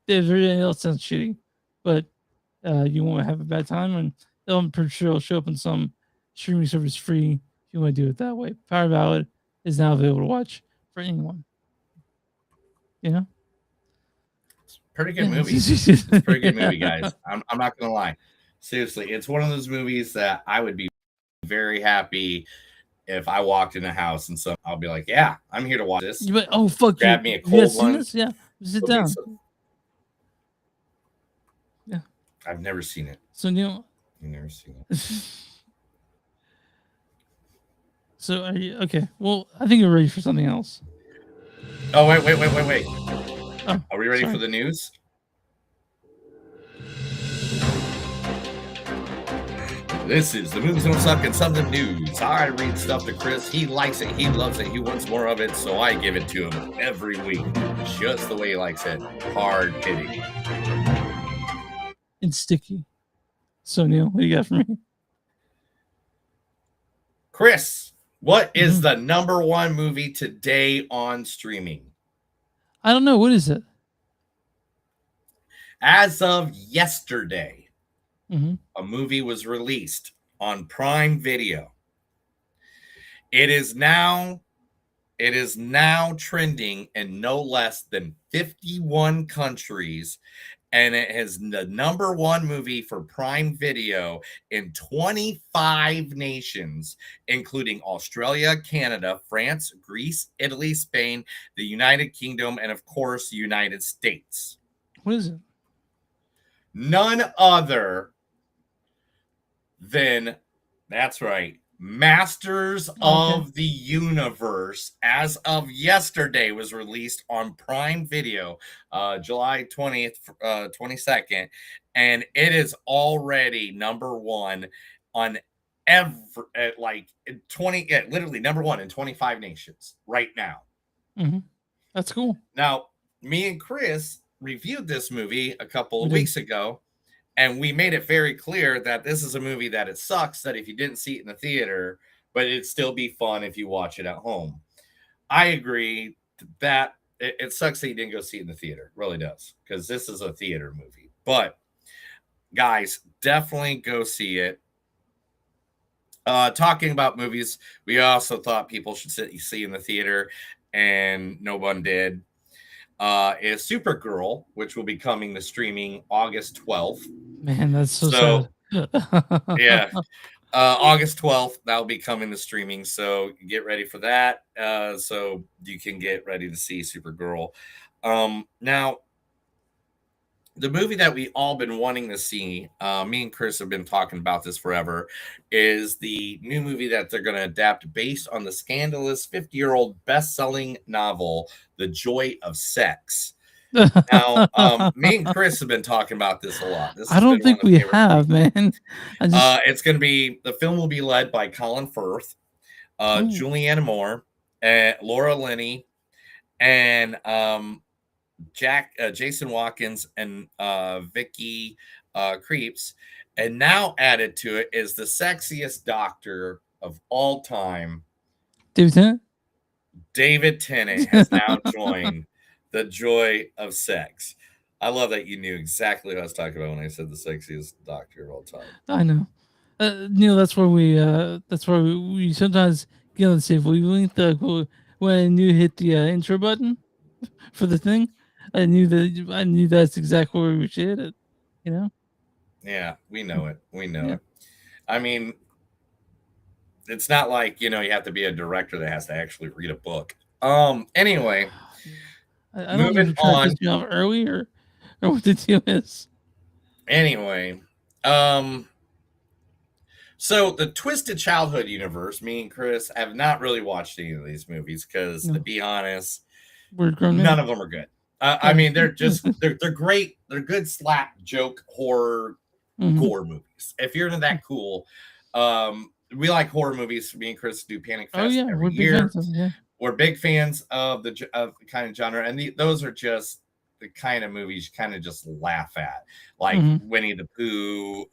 everything else sounds shitty. But you won't have a bad time, and I'm pretty sure it'll show up on some streaming service free if you want to do it that way. Power Ballad is now available to watch for anyone. You know? Pretty good movie. It's a pretty good movie, guys. I'm not gonna lie. Seriously, it's one of those movies that I would be very happy if I walked in a house and so I'll be like, yeah, I'm here to watch this. Oh fuck! Grab me a cold one. Yeah, sit down. Yeah, I've never seen it. So Neil, you've never seen it. So are you okay? Well, I think you're ready for something else. Oh wait. Oh, are we ready for the news? This is the Movies Don't Suck and Something News. I read stuff to Chris. He likes it. He loves it. He wants more of it. So I give it to him every week. Just the way he likes it. Hard hitting. And sticky. So Neil, what do you got for me? Chris, What is the number one movie today on streaming? I don't know. What is it? As of yesterday, Mm-hmm. a movie was released on Prime Video. It is now trending in no less than 51 countries, and it is the number one movie for Prime Video in 25 nations, including Australia, Canada, France, Greece, Italy, Spain, the United Kingdom, and of course, the United States. What is it? None other than, that's right, Masters of the Universe, as of yesterday, was released on Prime Video, July 20th, 22nd, and it is already number one on literally number one in 25 nations right now. Mm-hmm. That's cool. Now, me and Chris reviewed this movie a couple of weeks ago, and we made it very clear that this is a movie that it sucks that if you didn't see it in the theater, but it'd still be fun if you watch it at home. I agree that it sucks that you didn't go see it in the theater. It really does, because this is a theater movie. But guys, definitely go see it. Talking about movies, we also thought people should see in the theater, and no one did. Is Supergirl, which will be coming to streaming August 12th. Man, that's so sad. Yeah. August 12th, that'll be coming to streaming. So get ready for that. So you can get ready to see Supergirl. Now, the movie that we all been wanting to see, me and Chris have been talking about this forever, is the new movie that they're going to adapt based on the scandalous 50-year-old best-selling novel, The Joy of Sex. Now, me and Chris have been talking about this a lot. I don't think we have, man. It's going to be, the film will be led by Colin Firth, Julianne Moore, and Laura Linney, and Jason Watkins, and Vicky Creeps. And now added to it is the sexiest doctor of all time, David Tennant has now joined The Joy of Sex. I love that you knew exactly what I was talking about when I said the sexiest doctor of all time. I know. Neil, that's where we sometimes get on the safe wavelength. When you hit the intro button for the thing, I knew that's exactly where we should hit it. You know? Yeah, we know it. We know it. I mean, it's not like, you have to be a director that has to actually read a book. Anyway, I don't know if you tried this off early or what the deal is. Anyway, so the Twisted Childhood universe, me and Chris have not really watched any of these movies because, to be honest, none of them are good. I mean, they're great. They're good slap joke horror gore movies. If you're into that, cool. We like horror movies. Me and Chris do Panic Fest every year. We're big fans of the kind of genre, and those are just the kind of movies you kind of just laugh at, like Winnie the Pooh,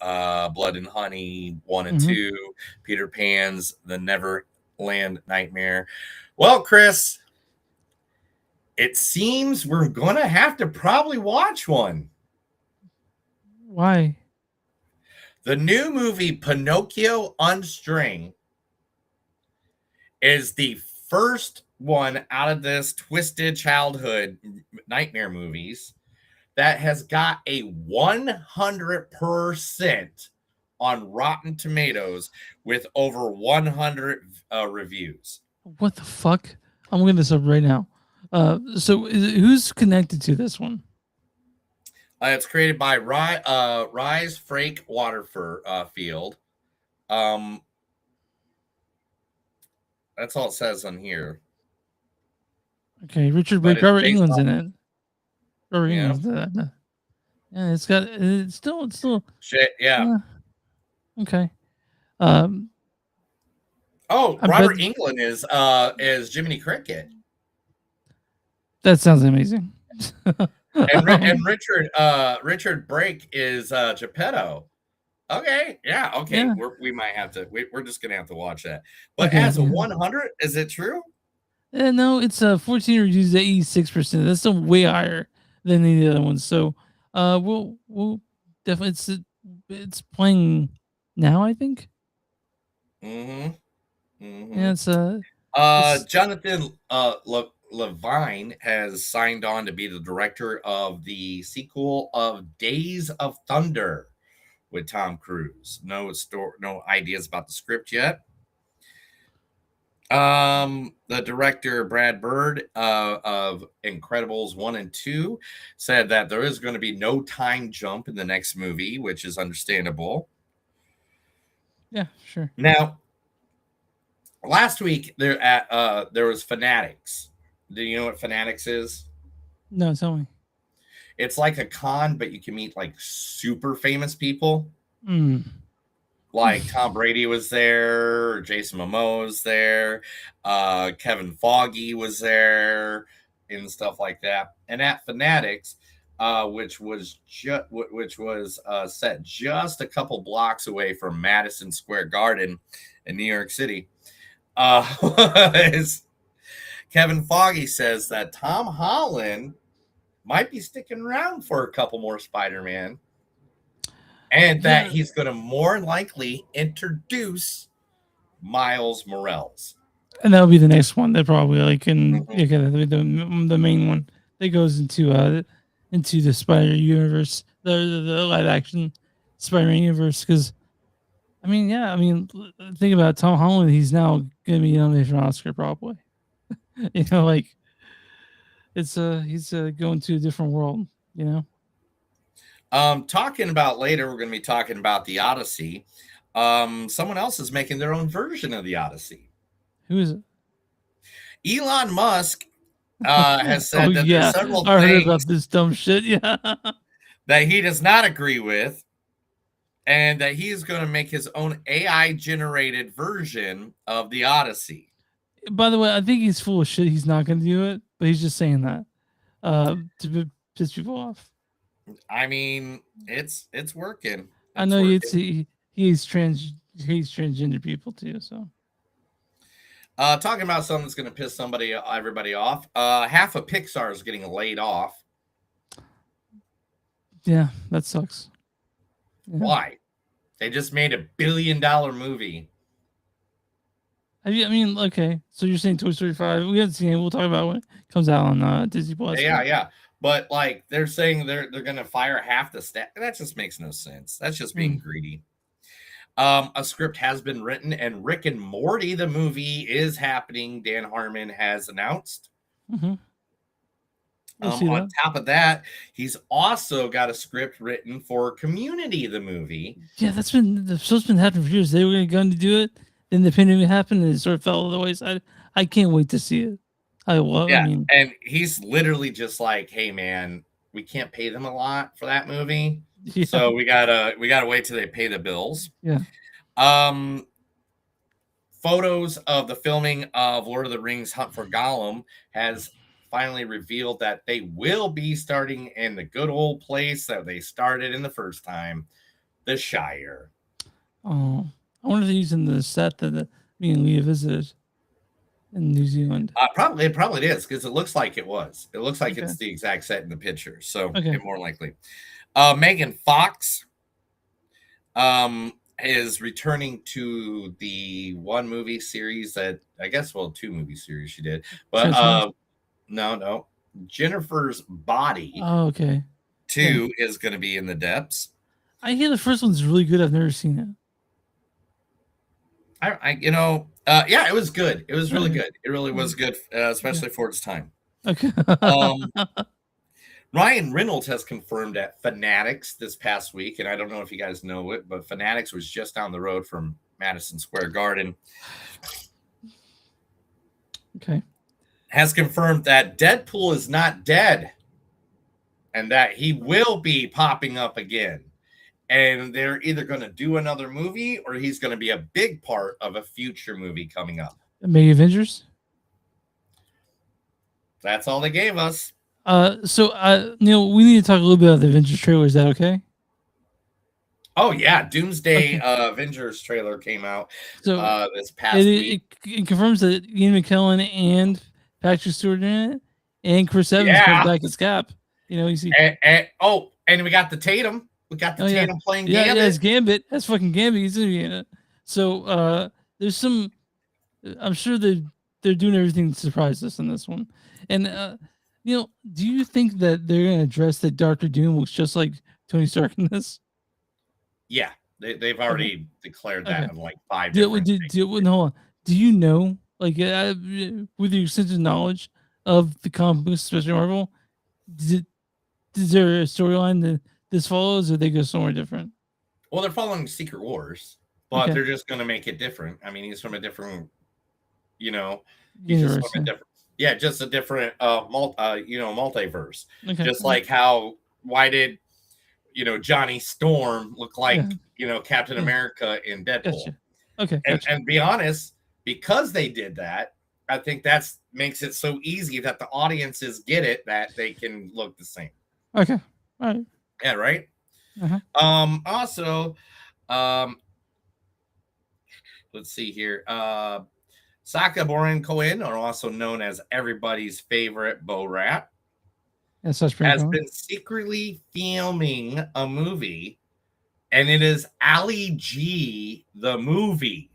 Blood and Honey 1 and 2, Peter Pan's The Neverland Nightmare. Well, Chris, it seems we're gonna have to probably watch one. Why? The new movie Pinocchio Unstring is the first one out of this Twisted Childhood nightmare movies that has got a 100% on Rotten Tomatoes with over 100 reviews. What the fuck? I'm looking this up right now. So who's connected to this one? It's created by Rise Frake Waterfield. That's all it says on here. Okay, Richard Brake, Robert England's in it. Robert England's in it. Yeah, it's still shit. Yeah. Okay. Robert England is Jiminy Cricket. That sounds amazing. and Richard Brake is Geppetto. Okay, yeah, okay. Yeah. We might have to. We're just gonna have to watch that. But Okay. as a Yeah. 100, is it true? No, it's 14 reviews at 86%. That's still way higher than any of the other ones. So, we'll definitely it's playing now, I think. Mm-hmm. Yeah, Mm-hmm. it's Jonathan Levine has signed on to be the director of the sequel of Days of Thunder with Tom Cruise. No ideas about the script yet. The director Brad Bird of Incredibles 1 and 2 said that there is going to be no time jump in the next movie, which is understandable. yeah, sure. Now, last week there was Fanatics. Do you know what Fanatics is? No, tell me. It's like a con, but you can meet like super famous people. Mm. Like Tom Brady was there, Jason Momoa was there, Kevin Foggy was there, and stuff like that. And at Fanatics, which was set just a couple blocks away from Madison Square Garden in New York City, Kevin Foggy says that Tom Holland might be sticking around for a couple more Spider-Man. And that he's going to more likely introduce Miles Morales. And that'll be the next one. That probably the main one that goes into the Spider universe, the live action Spider-Man universe. Because think about Tom Holland. He's now going to be nominated for an Oscar, probably. He's going to a different world. Talking about later, we're going to be talking about the Odyssey. Someone else is making their own version of the Odyssey. Who is it? Elon Musk has said that there's several I heard things about this dumb shit. Yeah, that he does not agree with, and that he is going to make his own AI generated version of the Odyssey. By the way, I think he's full of shit. He's not going to do it, but he's just saying that to piss people off. I mean, it's working. I know he's transgender people too. So, talking about something that's going to piss everybody off. Half of Pixar is getting laid off. Yeah, that sucks. Yeah. Why? They just made $1 billion movie. Okay. So you're saying Toy Story 5? We haven't seen it. We'll talk about it when it comes out on Disney Plus. Yeah. But like they're saying they're gonna fire half the staff. That just makes no sense. That's just being greedy. A script has been written, and Rick and Morty, the movie, is happening. Dan Harmon has announced. Mm-hmm. On top of that, he's also got a script written for Community, the movie. Yeah, that's been happening for years. They were going to do it, then the pandemic happened, and it sort of fell to the wayside. I can't wait to see it. And he's literally just like, "Hey, man, we can't pay them a lot for that movie, so we gotta wait till they pay the bills." Yeah. Photos of the filming of Lord of the Rings: Hunt for Gollum has finally revealed that they will be starting in the good old place that they started in the first time, the Shire. Oh, I wonder if they're using the set that me and Leah visited in New Zealand. Probably it is, because it looks like it was. It looks like it's the exact set in the picture, so more likely. Megan Fox is returning to the one movie series that two movie series she did, but no, Jennifer's Body. Oh, okay. 2 is going to be in the depths. I hear the first one's really good. I've never seen it. It was good. It was really good. It really was good, especially for its time. Okay. Ryan Reynolds has confirmed at Fanatics this past week, and I don't know if you guys know it, but Fanatics was just down the road from Madison Square Garden. Okay. Has confirmed that Deadpool is not dead and that he will be popping up again. And they're either going to do another movie or he's going to be a big part of a future movie coming up. Maybe Avengers? That's all they gave us. Neil, we need to talk a little bit about the Avengers trailer. Is that okay? Oh yeah, Doomsday Avengers trailer came out this past week. It confirms that Ian McKellen and Patrick Stewart in it, and Chris Evans comes back as Cap. You know, you see. And we got the Tatum. We got the Tatum playing Gambit. Yeah, it's Gambit. That's fucking Gambit. He's gonna be in it. So there's some. I'm sure they're doing everything to surprise us in this one. And do you think that they're gonna address that Doctor Doom looks just like Tony Stark in this? Yeah, they've already declared that in like 5 hold different on. Do you know, like, with your extensive knowledge of the comic books, especially Marvel, is there a storyline that this follows, or they go somewhere different? Well, they're following Secret Wars, but they're just going to make it different. I mean, he's from a different, he's universe, just from a different, just a different, multiverse. Okay. Just like why did Johnny Storm look like Captain America in Deadpool? Okay, and be honest, because they did that, I think makes it so easy that the audiences get it, that they can look the same. Okay, all right. Yeah, right. Also, let's see here. Sacha Baron Cohen, or also known as everybody's favorite Bo Rat, has been secretly filming a movie, and it is Ali G, the movie.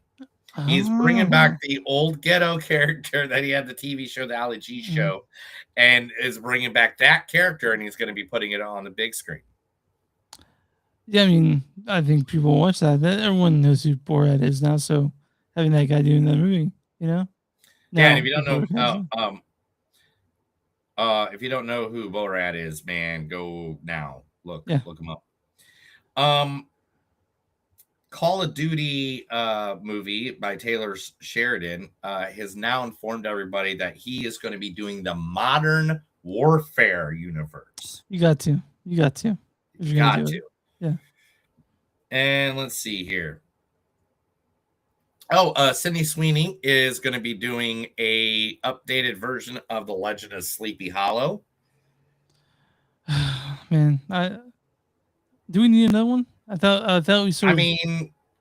He's bringing back the old ghetto character that he had the TV show, the Ali G show, and is bringing back that character, and he's going to be putting it on the big screen. Yeah, I mean, I think people watch that. Everyone knows who Borat is now, so having that guy doing that movie, Yeah, and if you don't know who Borat is, man, go now. Look him up. Call of Duty movie by Taylor Sheridan has now informed everybody that he is going to be doing the Modern Warfare universe. You got to. You got to. Yeah. And let's see here. Sydney Sweeney is going to be doing a updated version of The Legend of Sleepy Hollow. Man, do we need another one? I thought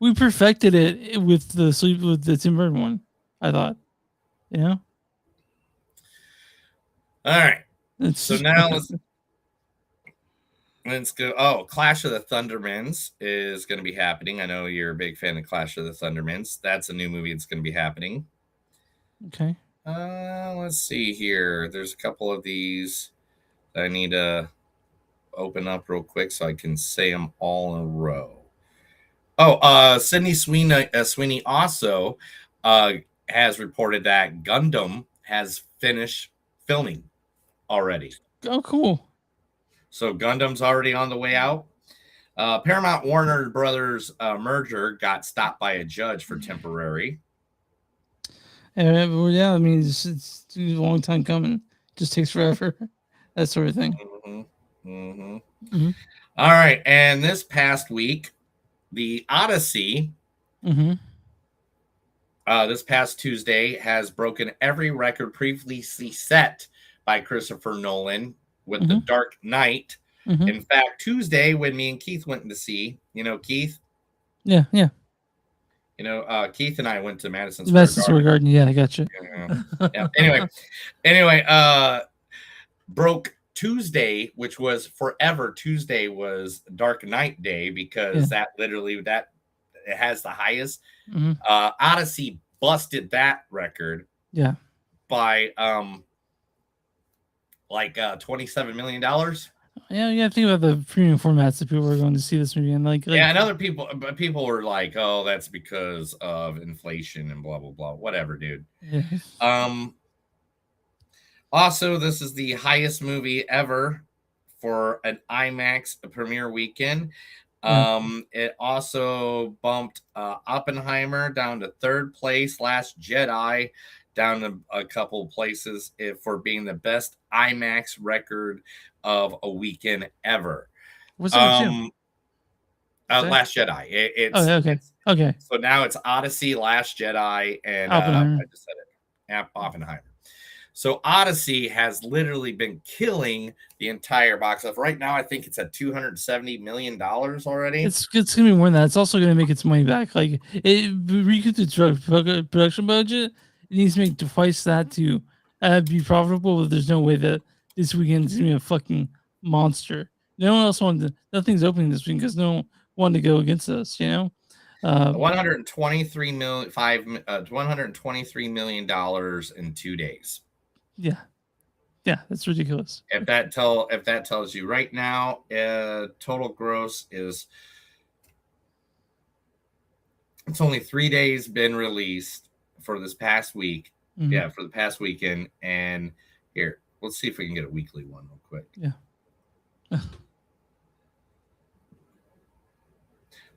we perfected it with the Tim Burton one. I thought, All right. So now let's go. Clash of the Thundermans is going to be happening. I know you're a big fan of Clash of the Thundermans. That's a new movie that's going to be happening. Okay. Let's see here. There's a couple of these that I need to open up real quick so I can say them all in a row. Sydney Sweeney also has reported that Gundam has finished filming already. Oh, cool. So Gundam's already on the way out. Paramount Warner Brothers merger got stopped by a judge for temporary. Yeah, I mean, it's a long time coming. Just takes forever. That sort of thing. All right. And this past week, the Odyssey, this past Tuesday, has broken every record previously set by Christopher Nolan with The Dark Knight. In fact, Tuesday, when me and Keith went to see, Keith? Yeah. Keith and I went to Madison Square Garden. Yeah, I got you. Anyway, broke Tuesday, which was forever. Tuesday was Dark Knight Day because that it has the highest. Odyssey busted that record. Yeah. By $27 million. Yeah. Think about the premium formats that people are going to see this movie, and and other people were like, "Oh, that's because of inflation and blah blah blah." Whatever, dude. Yeah. Also, this is the highest movie ever for an IMAX premiere weekend. It also bumped Oppenheimer down to third place, Last Jedi down to a couple places for being the best IMAX record of a weekend ever. What's it? Last Jedi. Okay. So now it's Odyssey, Last Jedi, and Oppenheimer. I just said it. Oppenheimer. So Odyssey has literally been killing the entire box office. Right now, I think it's at $270 million already. It's gonna be more than that. It's also gonna make its money back. Like it recouped its production budget. It needs to make twice that to be profitable. But there's no way that this weekend's gonna be a fucking monster. No one else wanted. Nothing's opening this weekend because no one wanted to go against us. You know. $123 million in 2 days. Yeah, that's ridiculous. If that tells you right now, total gross is it's only 3 days been released for this past week. Mhm. Yeah, for the past weekend. And here, let's see if we can get a weekly one real quick. Yeah.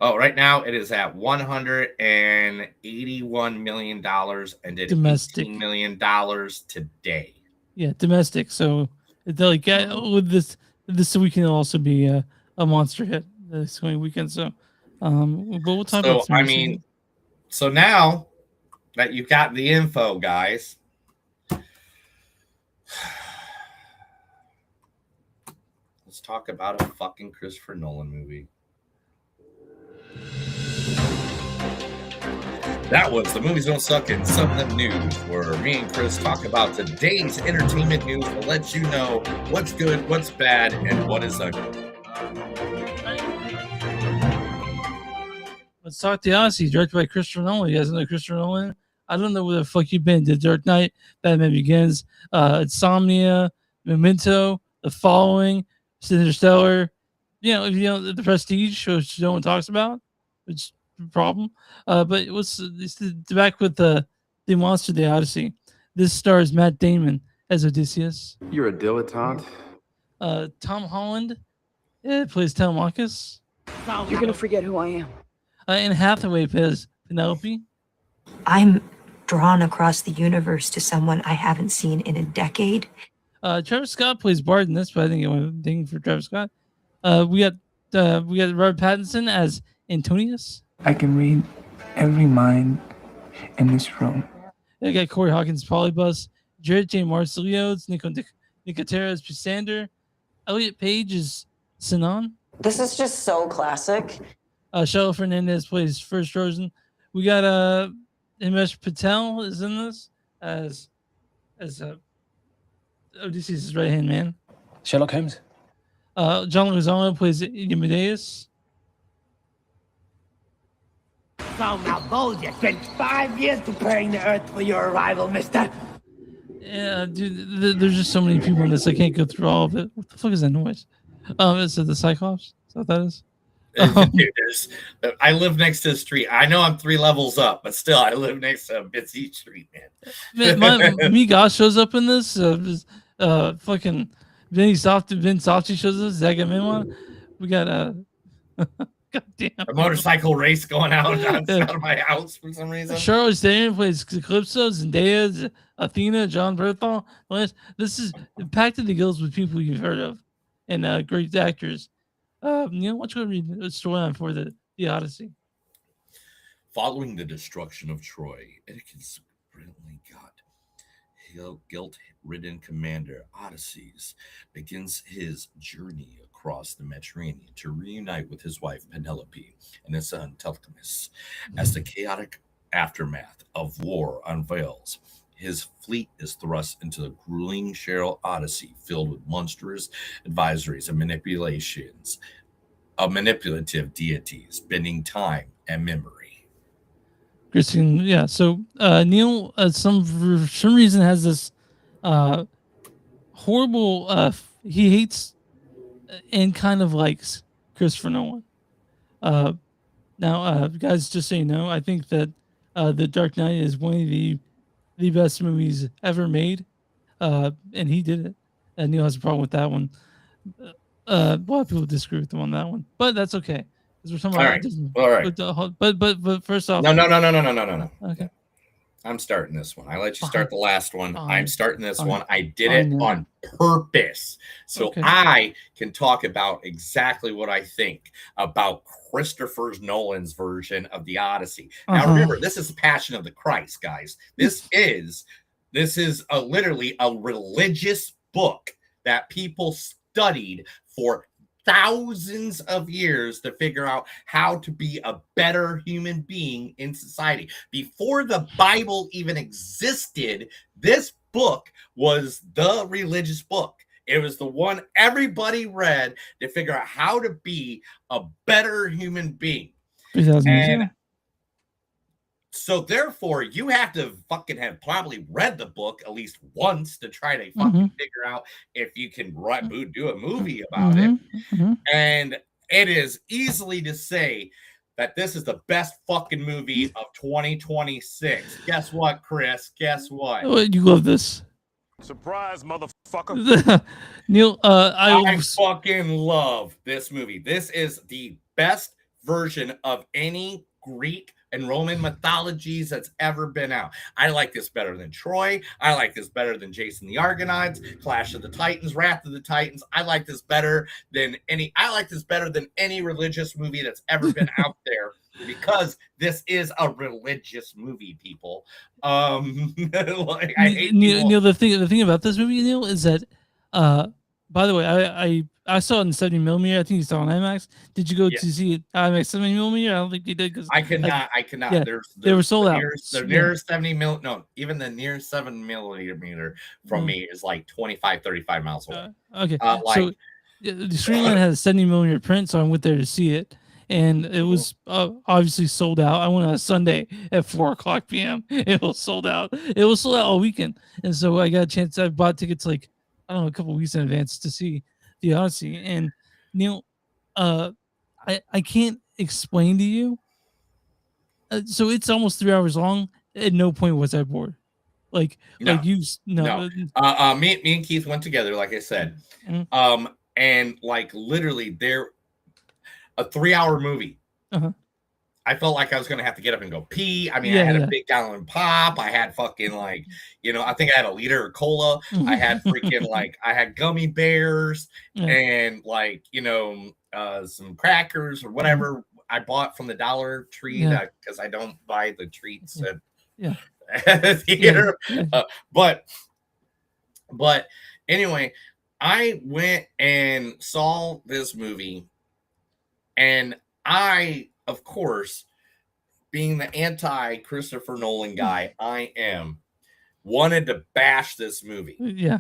Oh, right now it is at $181 million and did Domestic. $18 million today. Yeah, domestic. So it's like with this weekend will also be a monster hit this coming weekend. So, but we'll talk about. So now that you've got the info, guys, let's talk about a fucking Christopher Nolan movie. That was the Movies Don't Suck and Some of Them News, where me and Chris talk about today's entertainment news to let you know what's good, what's bad, and what is ugly. Let's talk the Odyssey, directed by Christopher Nolan. You guys know Christopher Nolan? I don't know where the fuck you've been. The Dark Knight, Batman Begins, Insomnia, Memento, The Following, Interstellar. You know the Prestige, which no one talks about, which is a problem. But what's back with the monster, the Odyssey? This stars Matt Damon as Odysseus. You're a dilettante. Tom Holland plays Telemachus. You're gonna forget who I am. Anne Hathaway plays Penelope. I'm drawn across the universe to someone I haven't seen in a decade. Travis Scott plays Bard in this, but I think it went ding for Travis Scott. We got Robert Pattinson as Antonius. I can read every mind in this room. I got Corey Hawkins, Polybus, Jared J. Marcelio, Nicotera as Pisander, Elliot Page is Sinan. This is just so classic. Cheryl Fernandez plays First Frozen. We got Himesh Patel is in this as Odysseus' right hand man. Sherlock Holmes. John Leguizamo plays Amadeus. So now, Ballad, you spent 5 years preparing the Earth for your arrival, mister. Yeah, dude, there's just so many people in this. I can't go through all of it. What the fuck is that noise? Is it the Cyclops? Is that what that is? Dude, I live next to the street. I know I'm 3 levels up, but still, I live next to a busy street, man. Me Gosh shows up in this. Fucking Vin Softy shows up. Zaga Minwan. We got goddamn a motorcycle race going out outside of my house for some reason. Charlotte Daniel plays Calypso, Zendaya, Athena, John Berthal. This is packed to the gills with people you've heard of and great actors. Why don't you go read the storyline for the Odyssey? Following the destruction of Troy, Anakin's brilliantly guilt-ridden commander Odysseus begins his journey across the Mediterranean to reunite with his wife Penelope and his son Telemachus. As the chaotic aftermath of war unveils, his fleet is thrust into the grueling Cheryl Odyssey filled with monstrous advisories and manipulations of manipulative deities, bending time and memory. Christine, yeah. So Neil, for some reason, has this horrible. He hates and kind of likes Christopher Nolan. Now, guys, just so you know, I think that The Dark Knight is one of the best movies ever made, and he did it. And Neil has a problem with that one. A lot of people disagree with him on that one, but that's okay because we're talking about. All right. But first off, no. Okay. I'm starting this one. I let you start the last one. I'm starting this Fine. one. I did it on purpose. So I can talk about exactly what I think about Christopher Nolan's version of the Odyssey. Now, remember, this is Passion of the Christ, guys. This is This is literally a religious book that people studied for thousands of years to figure out how to be a better human being in society. Before the Bible even existed, this book was the religious book. It was the one everybody read to figure out how to be a better human being. 3,000 years And ago. so therefore, you have to fucking have probably read the book at least once to try to fucking figure out if you can do a movie about it. And it is easily to say that this is the best fucking movie of 2026. Guess what, Chris? Guess what? Oh, you love this. Surprise, motherfucker. Neil, I fucking love this movie. This is the best version of any Greek and Roman mythologies that's ever been out. I like this better than Troy. I like this better than Jason the Argonauts, Clash of the Titans, Wrath of the Titans. I like this better than any religious movie that's ever been out there, because this is a religious movie, people. Like, I hate Neil, the thing about this movie, Neil, is that by the way, I saw it in 70 millimeter. I think you saw it on IMAX. Did you go to see it IMAX 70 millimeter? I don't think you did, because I cannot. Yeah, they were sold out. The nearest 70 mil, no, even the nearest 7 millimeter from me is like 25, 35 miles away. Okay, so the Screenland has a 70 millimeter print, so I went there to see it, and it was obviously sold out. I went on a Sunday at 4:00 p.m. It was sold out. It was sold out all weekend, and so I got a chance. I bought tickets like, I don't know, a couple weeks in advance to see the Odyssey. And Neil, I can't explain to you. So it's almost 3 hours long. At no point was I bored. Me and Keith went together, like I said. And like literally they're a 3-hour movie. I felt like I was going to have to get up and go pee. I mean, I had a big gallon of pop. I had fucking I think I had a liter of cola. I had freaking I had gummy bears and some crackers or whatever I bought from the Dollar Tree, because I don't buy the treats at the theater. But anyway, I went and saw this movie, and I, of course, being the anti-Christopher Nolan guy I am, wanted to bash this movie. Yeah.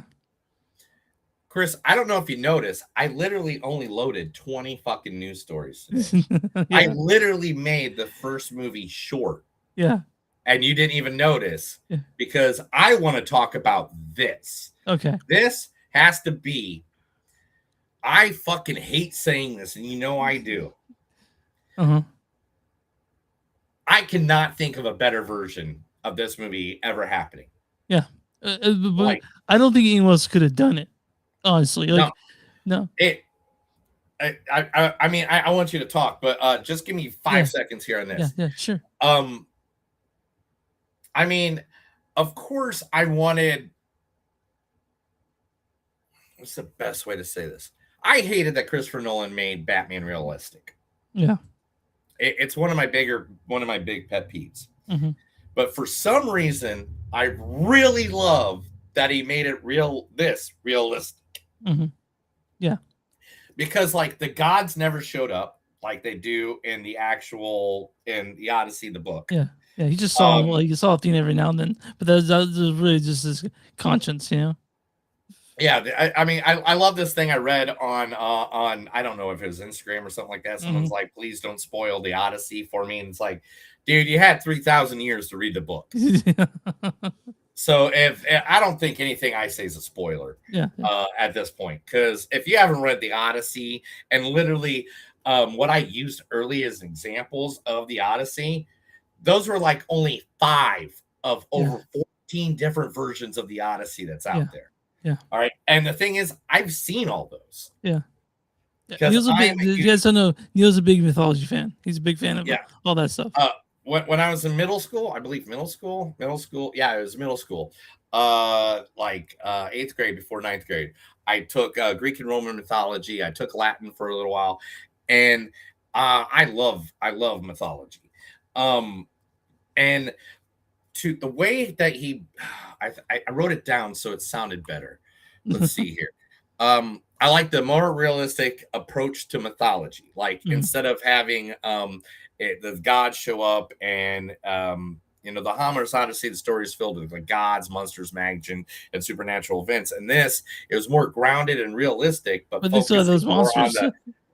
Chris, I don't know if you noticed, I literally only loaded 20 fucking news stories today. I literally made the first movie short. Yeah. And you didn't even notice, because I want to talk about this. Okay. This has to be, I fucking hate saying this, and you know I do. I cannot think of a better version of this movie ever happening. Yeah. But I don't think anyone else could have done it, honestly. No. I mean, I want you to talk, but just give me 5 seconds here on this. Yeah, sure. I mean, of course I wanted, what's the best way to say this? I hated that Christopher Nolan made Batman realistic. Yeah. It's one of my big pet peeves. But for some reason, I really love that he made it realistic. Yeah. Because the gods never showed up like they do in the Odyssey, the book. Yeah. Yeah, he just saw you saw a thing every now and then, but that was really just his conscience, you know. Yeah, I mean, I love this thing I read on I don't know if it was Instagram or something like that. Someone's like, please don't spoil the Odyssey for me, and it's like, dude, you had 3,000 years to read the book. So if I don't think anything I say is a spoiler, at this point, because if you haven't read the Odyssey, and literally what I used early as examples of the Odyssey, those were only 5 of over 14 different versions of the Odyssey that's out there. Yeah. All right. And the thing is, I've seen all those. Yeah. Neil's you guys don't know, Neil's a big mythology fan. He's a big fan of all that stuff. When I was in middle school, I believe middle school. Yeah, it was middle school. 8th grade before 9th grade. I took Greek and Roman mythology. I took Latin for a little while, and I love mythology. And to the way that I wrote it down so it sounded better. Let's see here. I like the more realistic approach to mythology. Like instead of having the gods show up and the Homer's Odyssey, the story is filled with like gods, monsters, magic, and supernatural events. And this, it was more grounded and realistic, but they still have those monsters.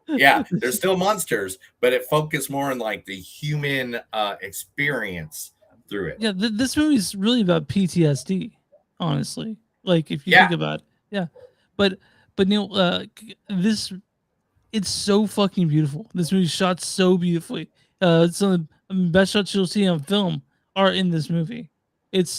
There's still monsters, but it focused more on like the human experience through it. Yeah, this movie is really about PTSD, honestly. Like if you think about it, but Neil, it's so fucking beautiful. This movie shot so beautifully. Some of the best shots you'll see on film are in this movie.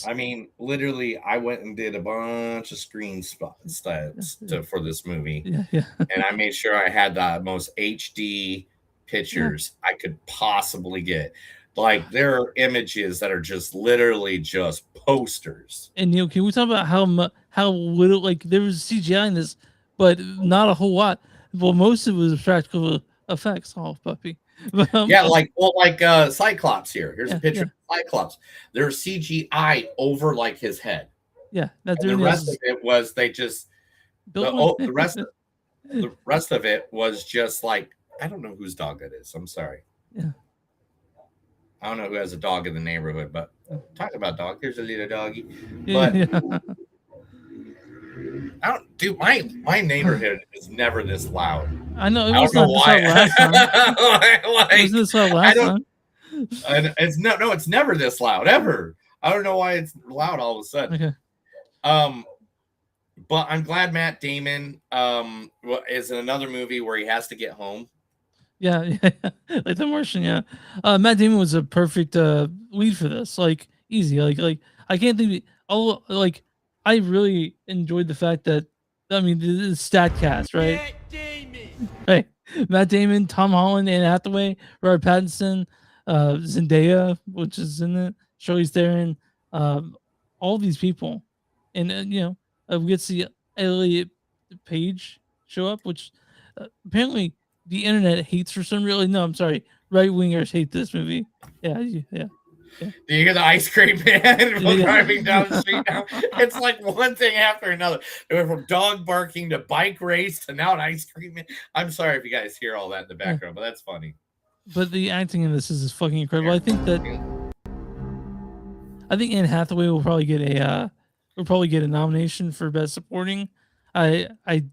I mean, literally, I went and did a bunch of screen spots for this movie. And I made sure I had the most HD pictures I could possibly get. Like, there are images that are just literally just posters. And Neil, can we talk about how little, like, there was CGI in this, but not a whole lot. Well, most of it was practical effects. Oh, puppy. Like Cyclops here. Here's a picture of Cyclops. There's CGI over like his head. Yeah, that's the rest of it was they just the rest of it was just like, I don't know whose dog that is. I'm sorry. Yeah. I don't know who has a dog in the neighborhood, but talk about dog. Here's a little doggy. I don't, dude. My neighborhood is never this loud. I know it was not this loud last time. It was this loud last time. And it's never this loud ever. I don't know why it's loud all of a sudden. Okay. But I'm glad Matt Damon is in another movie where he has to get home. Yeah, like The Martian. Yeah, Matt Damon was a perfect lead for this. Like easy. Like I can't think. I really enjoyed the fact that the stat cast, right? Matt Damon. Right, Matt Damon, Tom Holland, Anne Hathaway, Robert Pattinson, Zendaya, which is in it, Charlize Theron, all these people, and we get to see Elliot Page show up, which apparently the internet hates for some reason. No, I'm sorry, right wingers hate this movie. Yeah. Do you hear the ice cream man driving down the street now? It's like one thing after another. It went from dog barking to bike race to now an ice cream man. I'm sorry if you guys hear all that in the background, but that's funny. But the acting in this is fucking incredible. I think Anne Hathaway will probably get a nomination for Best Supporting. I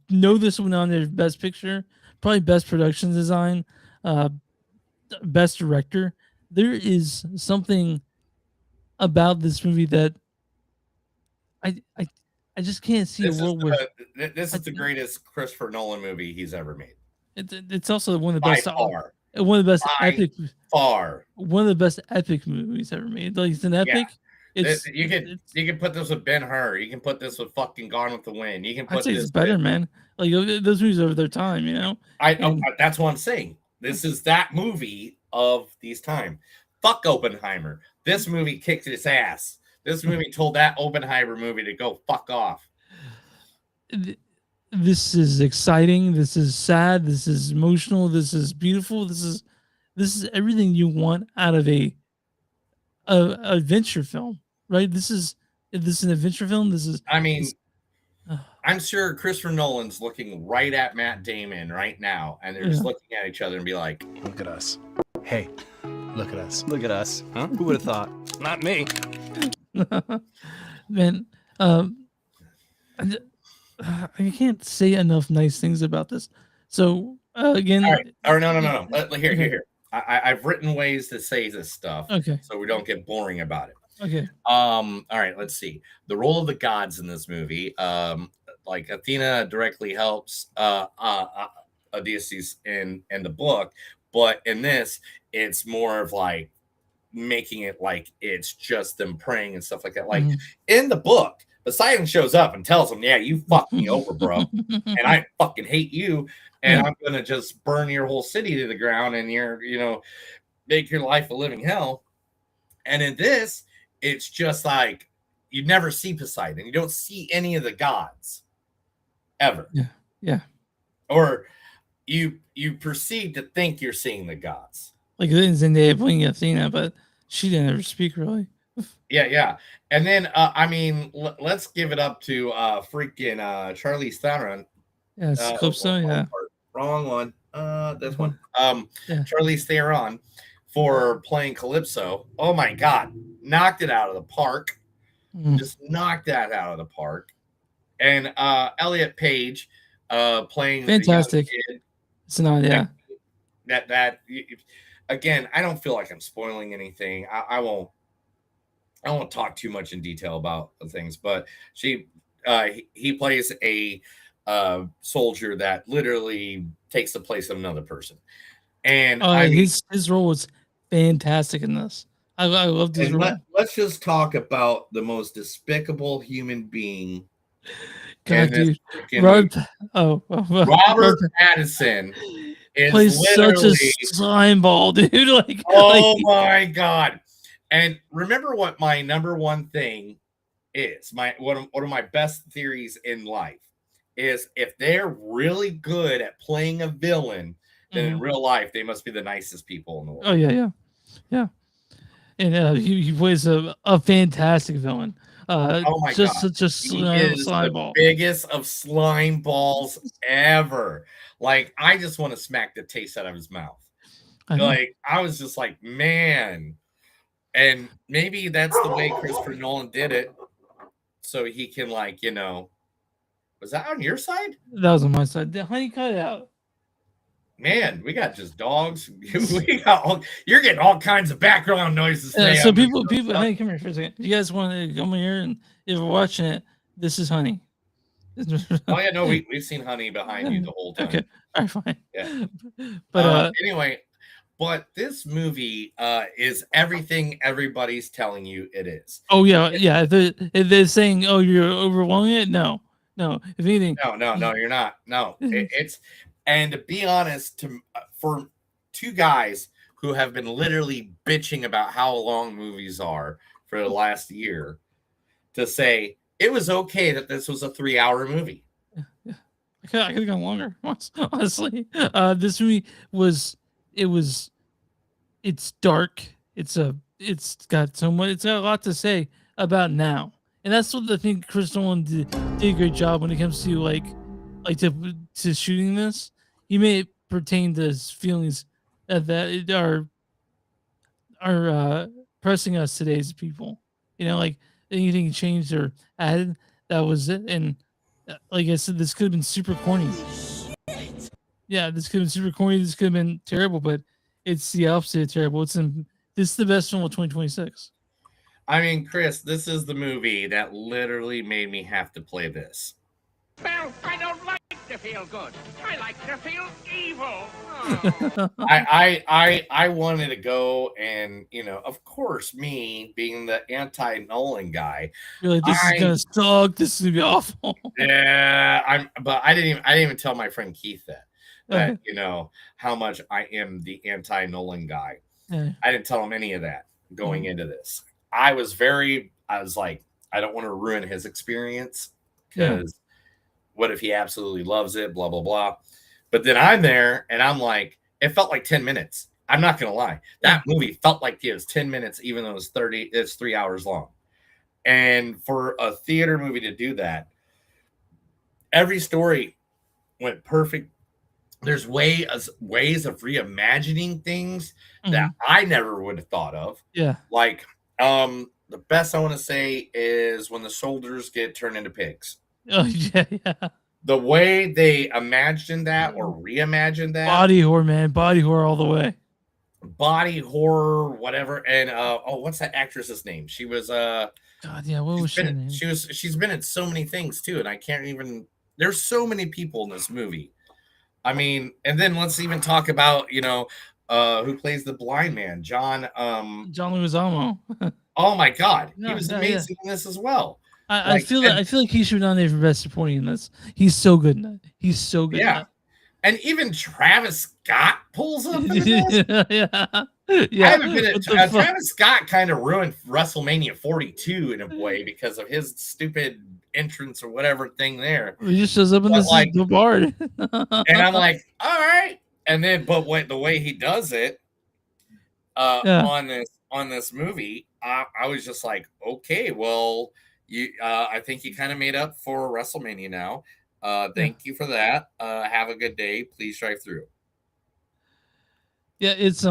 know this one on there, Best Picture, probably Best Production Design, Best Director. There is something about this movie that I just can't see a world where this is the greatest Christopher Nolan movie he's ever made. It's also one of the best. By far. One of the best epic. Far. One of the best epic movies ever made. Like it's an epic. Yeah. You can put this with Ben-Hur. You can put this with fucking Gone with the Wind. You can put I'd say this it's better, man. Like those movies are their time, you know. That's what I'm saying. This is that movie of these time. Fuck Oppenheimer. This movie kicked its ass. This movie told that Oppenheimer movie to go fuck off. This is exciting. This is sad. This is emotional. This is beautiful. This is everything you want out of a adventure film, right? This is an adventure film. I'm sure Christopher Nolan's looking right at Matt Damon right now, and they're just looking at each other and be like, "Look at us. Hey, look at us. Look at us. Huh? Who would have thought? Not me." Man, I can't say enough nice things about this. So again, all right. Or no. Here. I've written ways to say this stuff, so we don't get boring about it. Okay. All right. Let's see. The role of the gods in this movie, like Athena directly helps Odysseus in the book, but in this, it's more of like making it like it's just them praying and stuff like that. Like in the book, Poseidon shows up and tells him, "Yeah, you fucked me over, bro, and I fucking hate you, and I'm gonna just burn your whole city to the ground, and make your life a living hell." And in this, it's just like you never see Poseidon. You don't see any of the gods ever. Yeah. Or you proceed to think you're seeing the gods. Like Zendaya playing Athena, but she didn't ever speak really. Yeah. And then I mean, let's give it up to freaking Charlize Theron. Yes, Calypso, yeah. Wrong one. This one. Yeah. Charlize Theron for playing Calypso. Oh my god, knocked it out of the park. Just knocked that out of the park. And Elliot Page playing Fantastic. the young kid. It's not, yeah. That again, I don't feel like I'm spoiling anything. I won't talk too much in detail about the things, but he plays a soldier that literally takes the place of another person. And his role was fantastic in this. I loved his role. Let's just talk about the most despicable human being. God, dude. Robert Robert Pattinson is plays such a slime ball, dude. My god. And remember what my number one thing is. One of my best theories in life is if they're really good at playing a villain, then in real life they must be the nicest people in the world. Oh yeah. And he plays a fantastic villain. Oh my just god! Such a slime ball. Biggest of slime balls ever. Like I just want to smack the taste out of his mouth. Like I was just like, man. And maybe that's the way Christopher Nolan did it, so he can was that on your side? That was on my side. Honey, cut it out. Man, we got just dogs. You're getting all kinds of background noises. So people, honey, come here for a second. You guys want to come here and if you're watching it, this is Honey. Oh yeah, no, we've seen Honey behind you the whole time. Okay, all right, fine. Yeah, but anyway, but this movie is everything everybody's telling you it is. Oh yeah. If they're saying, "Oh, you're overwhelming it," no. If anything, no, you're not. No, it's. And to be honest, for two guys who have been literally bitching about how long movies are for the last year, to say it was okay that this was a 3-hour movie. Yeah. I could have gone longer, honestly. This movie it's dark. It's got a lot to say about now. And that's what I think Chris Nolan did a great job when it comes to to shooting this. He made it pertain to his feelings that are pressing us today as people. Anything changed or added, that was it. And like I said, this could have been super corny. Yeah, this could have been super corny. This could have been terrible, but it's the opposite of terrible. This is the best film of 2026. I mean, Chris, this is the movie that literally made me have to play this. Well, I don't like to feel good. I like to feel evil. Oh. I wanted to go and, of course, me being the anti-Nolan guy. You're like, this is gonna suck. This is gonna be awful. Yeah, but I didn't even tell my friend Keith that how much I am the anti-Nolan guy. Yeah. I didn't tell him any of that going into this. I was like, I don't want to ruin his experience because what if he absolutely loves it, blah, blah, blah. But then I'm there and I'm like, it felt like 10 minutes. I'm not going to lie. That movie felt like it was 10 minutes, even though it's 3 hours long. And for a theater movie to do that, every story went perfect. There's ways of reimagining things that I never would have thought of. Yeah. Like, the best I want to say is when the soldiers get turned into pigs. Oh yeah. The way they imagined that or reimagined that. Body horror, man. Body horror all the way. Body horror, whatever. And what's that actress's name? She was God, yeah, what was she name? She's been in so many things too, and I can't even. There's so many people in this movie. I mean, and then let's even talk about who plays the blind man, John Leguizamo. Oh my God, he was amazing in this as well. I feel like he should be nominated for best supporting in this. He's so good in that. He's so good. Yeah, and even Travis Scott pulls up in this. Yeah. I haven't been. Travis Scott kind of ruined WrestleMania 42 in a way because of his stupid entrance or whatever thing there. He just shows up in the bar, and I'm like, all right. And then, but the way he does it on this on this movie, I was just like, okay, well, I think you kind of made up for WrestleMania now. Thank you for that. Have a good day. Please drive through. Yeah, it's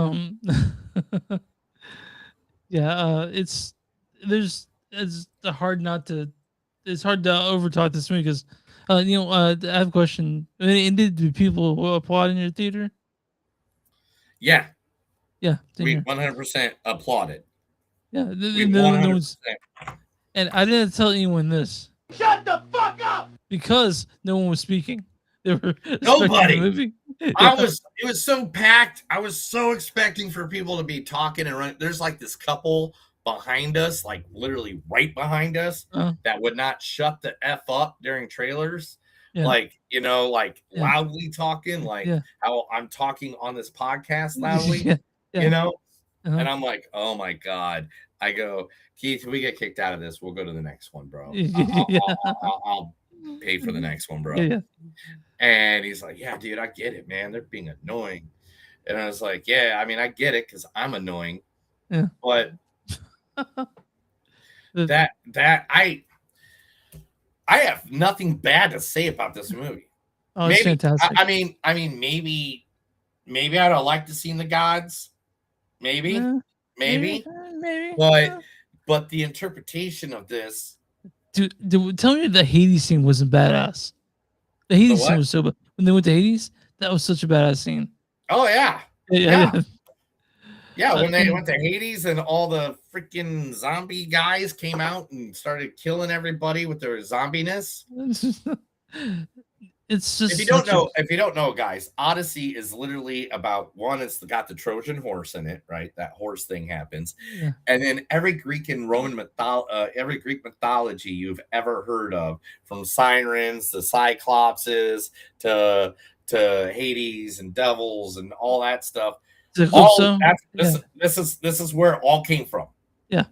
yeah, it's hard not to. It's hard to overtalk this movie because, I have a question. And did people applaud in your theater? Yeah, Yeah, same we here. 100% applauded. Yeah, We no 100%. one's. And I didn't tell anyone this Shut the fuck up! because no one was speaking. They were expecting Nobody. the movie. It was so packed. I was so expecting for people to be talking and running. There's like this couple behind us, like literally right behind us, that would not shut the F up during trailers. Yeah. Like, Yeah. loudly talking, like Yeah. how I'm talking on this podcast loudly, Yeah. Uh-huh. Uh-huh. And I'm like, oh my God. I go, Keith, we get kicked out of this. We'll go to the next one, bro. I'll pay for the next one, bro. Yeah. And he's like, yeah, dude, I get it, man. They're being annoying. And I was like, yeah, I mean, I get it because I'm annoying. Yeah. But I have nothing bad to say about this movie. Oh, it's fantastic. I mean, maybe I'd have liked to see the gods. Maybe. But the interpretation of this. Dude, tell me the Hades scene wasn't badass. The Hades scene was so bad. When they went to Hades, that was such a badass scene. Oh, yeah. Yeah. Yeah, when they went to Hades and all the freaking zombie guys came out and started killing everybody with their zombiness. It's just if you don't know, guys, Odyssey is literally about one. It's got the Trojan horse in it, right? That horse thing happens, Yeah. and then every Greek and Roman every Greek mythology you've ever heard of, from sirens to cyclopses to Hades and devils and all that stuff. This is where it all came from. Yeah.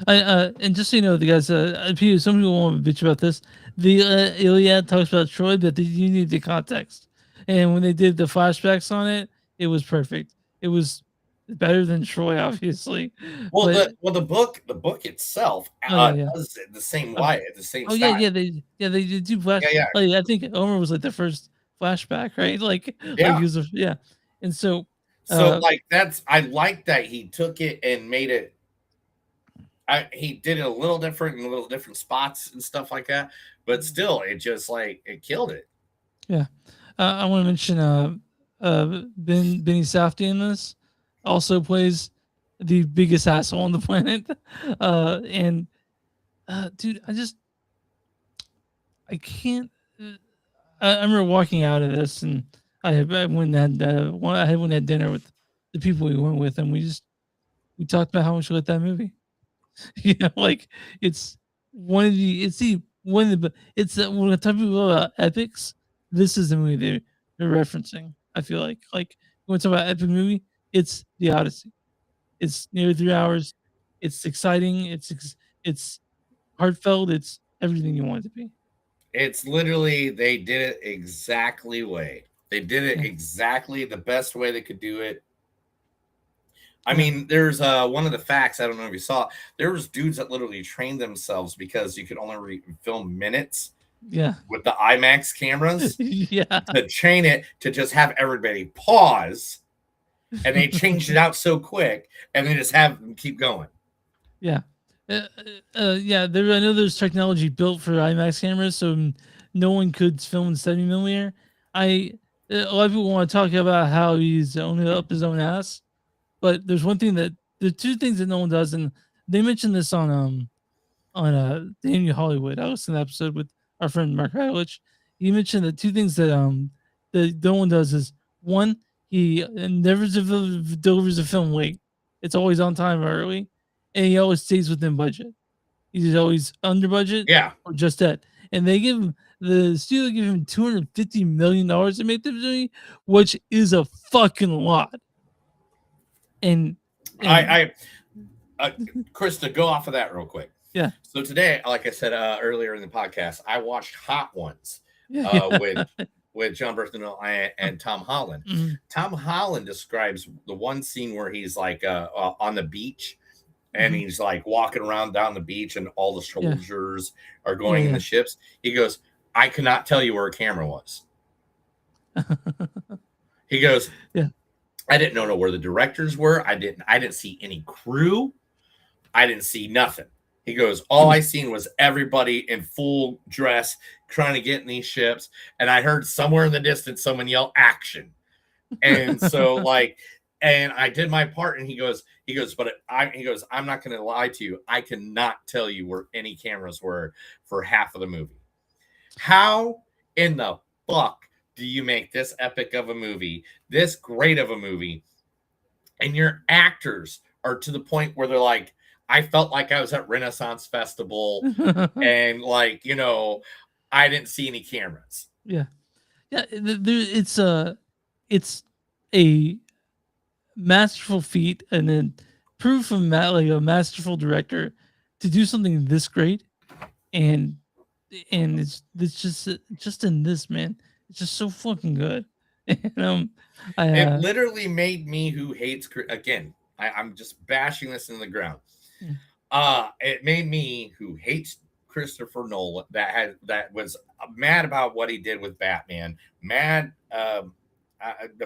And just so you know, the guys, some people want to bitch about this. The Iliad talks about Troy, but you need the context. And when they did the flashbacks on it, it was perfect. It was better than Troy, obviously. Well, the book itself does it the same way, the same. Oh style. yeah, they do flash. Yeah. Like, I think Omer was like the first flashback, right? Like he was and so. Like I like that he took it and made it. He did it a little different in little different spots and stuff like that, but still, it just it killed it. Yeah, I want to mention Benny Safdie in this also plays the biggest asshole on the planet, and dude, I can't. I remember walking out of this, and I went and had dinner with the people we went with, and we talked about how much we liked that movie. Like it's one of the when I talk people about epics, this is the movie they're referencing. I feel like when we talk about epic movie, it's the Odyssey. It's nearly 3 hours. It's exciting. It's heartfelt. It's everything you want it to be. It's literally they did it exactly They did it exactly the best way they could do it. I mean, there's one of the facts, I don't know if you saw, there was dudes that literally trained themselves because you could only film minutes with the IMAX cameras to train it to just have everybody pause, and they changed it out so quick, and they just have them keep going. Yeah. I know there's technology built for IMAX cameras, so no one could film in 70mm. A lot of people want to talk about how he's only up his own ass. But there's the two things that no one does, and they mentioned this on Daniel Hollywood. I was in an episode with our friend Mark Heilich. He mentioned the two things that no one does is, one, he never delivers a film late. It's always on time or early, and he always stays within budget. He's always under budget, or just that. And the studio gave him $250 million to make the movie, which is a fucking lot. And Chris, to go off of that real quick. Yeah. So today, like I said earlier in the podcast, I watched Hot Ones with with John Berthelot and Tom Holland. Tom Holland describes the one scene where he's like on the beach and he's like walking around down the beach and all the soldiers are going in the ships. He goes, I cannot tell you where a camera was. He goes, I didn't know where the directors were. I didn't see any crew. I didn't see nothing. He goes, all I seen was everybody in full dress trying to get in these ships. And I heard somewhere in the distance someone yell action. And so like, and I did my part. And he goes, I'm not going to lie to you. I cannot tell you where any cameras were for half of the movie. How in the fuck do you make this epic of a movie, this great of a movie, and your actors are to the point where they're like, I felt like I was at Renaissance Festival and like, you know, I didn't see any cameras. Yeah. It's a masterful feat, and then proof from like a masterful director to do something this great, and it's just in this, man. It's just so fucking good. And it literally made me who hates again. I'm just bashing this in the ground. It made me who hates Christopher Nolan that was mad about what he did with Batman. Mad. A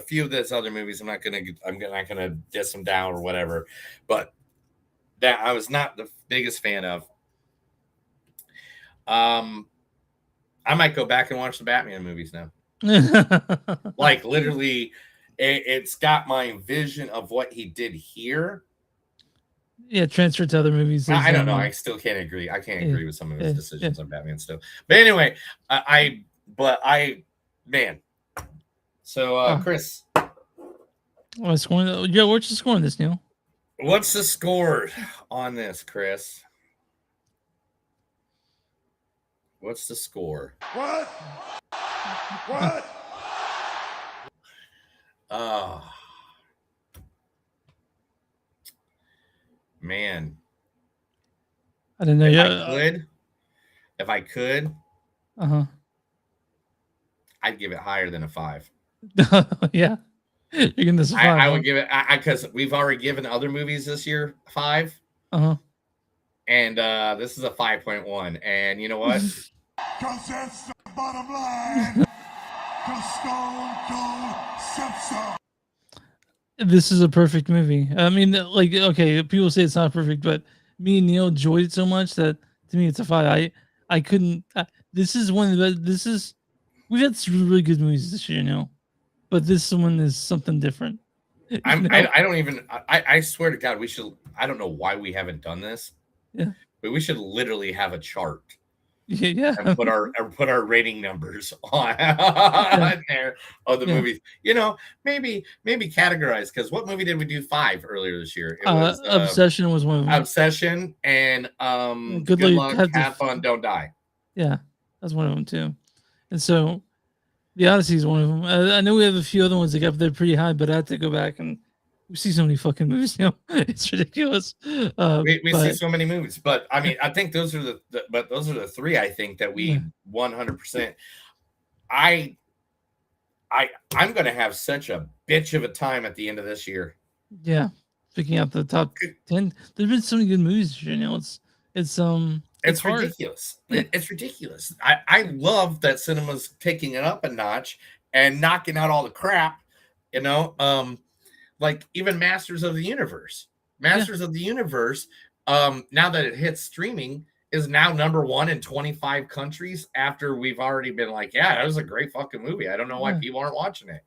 few of those other movies, I'm not gonna diss them down or whatever, but that I was not the biggest fan of. I might go back and watch the Batman movies now. Like literally, it's got my vision of what he did here. Yeah, transfer to other movies. I don't know. I still can't agree. I can't agree with some of his decisions on Batman still. But anyway, man. So, Chris. What's the score on this, Neil? What's the score on this, Chris? What's the score? What? Oh. Man. I don't know. If I could, Uh-huh. I'd give it higher than a 5. Yeah. You're giving this a 5. I would give it because we've already given other movies this year 5. Uh-huh. And this is a 5.1. And you know what? Because that's the bottom line. Because Stone Cold said so. This is a perfect movie. I mean, like, okay, people say it's not perfect, but me and Neil enjoyed it so much that to me it's a 5. I couldn't. This is one of the. We've had some really good movies this year, Neil, but this one is something different. I swear to God, we should. I don't know why we haven't done this. Yeah. But we should literally have a chart. Yeah. And put our rating numbers on there of the movies. You know, maybe categorize, because what movie did we do 5 earlier this year? It was Obsession was one of them. Obsession and Good Luck, Have Fun, Don't Die. Yeah, that's one of them too. And so the Odyssey is one of them. I know we have a few other ones that got up there pretty high, but I have to go back and we see so many fucking movies now. It's ridiculous. We see so many movies, but I mean, I think those are the 3 I think that we 100%. I'm going to have such a bitch of a time at the end of this year. Yeah, picking out the top 10. There's been so many good movies this year now. It's ridiculous. It's ridiculous. I love that cinema's taking it up a notch and knocking out all the crap, you know. Like even Masters of the Universe. Masters of the Universe, now that it hits streaming, is now #1 in 25 countries after we've already been like, yeah, that was a great fucking movie. I don't know why people aren't watching it.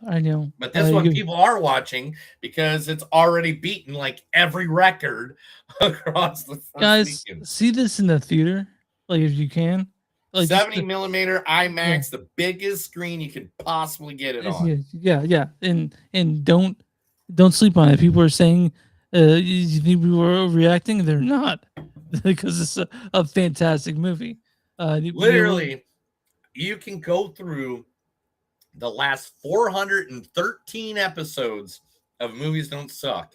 I know. But this one people are watching because it's already beaten like every record across the guys weekend. See this in the theater, like if you can. Like 70 millimeter IMAX, the biggest screen you can possibly get it on. Yeah. And don't sleep on it. People are saying you think we were overreacting? They're not, because it's a fantastic movie. Literally, you can go through the last 413 episodes of Movies Don't Suck,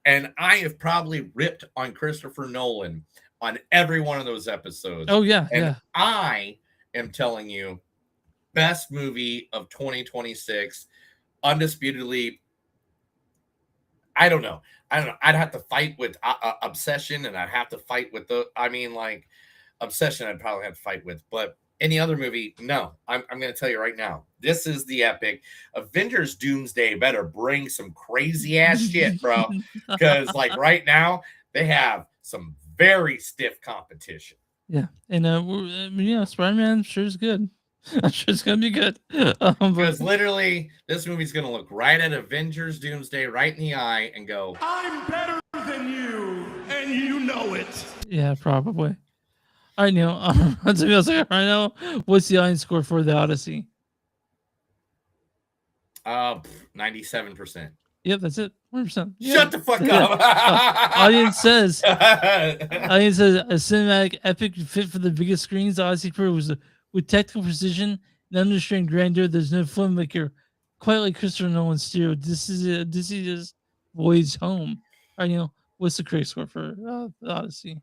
and I have probably ripped on Christopher Nolan on every one of those episodes. Oh yeah, and I am telling you, best movie of 2026, undisputedly. I don't know. I'd have to fight with Obsession, and I'd have to fight with Obsession. I'd probably have to fight with, but any other movie, no. I'm going to tell you right now. This is the epic. Avengers Doomsday better bring some crazy ass shit, bro. Because like right now, they have some very stiff competition. Yeah, and Spider-Man sure is good. I'm sure it's gonna be good. Because literally, this movie's gonna look right at Avengers Doomsday right in the eye and go, I'm better than you, and you know it. Yeah, probably. All right, Neil. Let's be honest right now. What's the audience score for the Odyssey? 97%. Yep, that's it. 100%. Shut the fuck up. Audience says a cinematic epic fit for the biggest screens. The Odyssey proves with technical precision and unrestrained grandeur. There's no filmmaker quite like Christopher Nolan's studio. This is Voyage home. All right, Neil. What's the critic score for the Odyssey?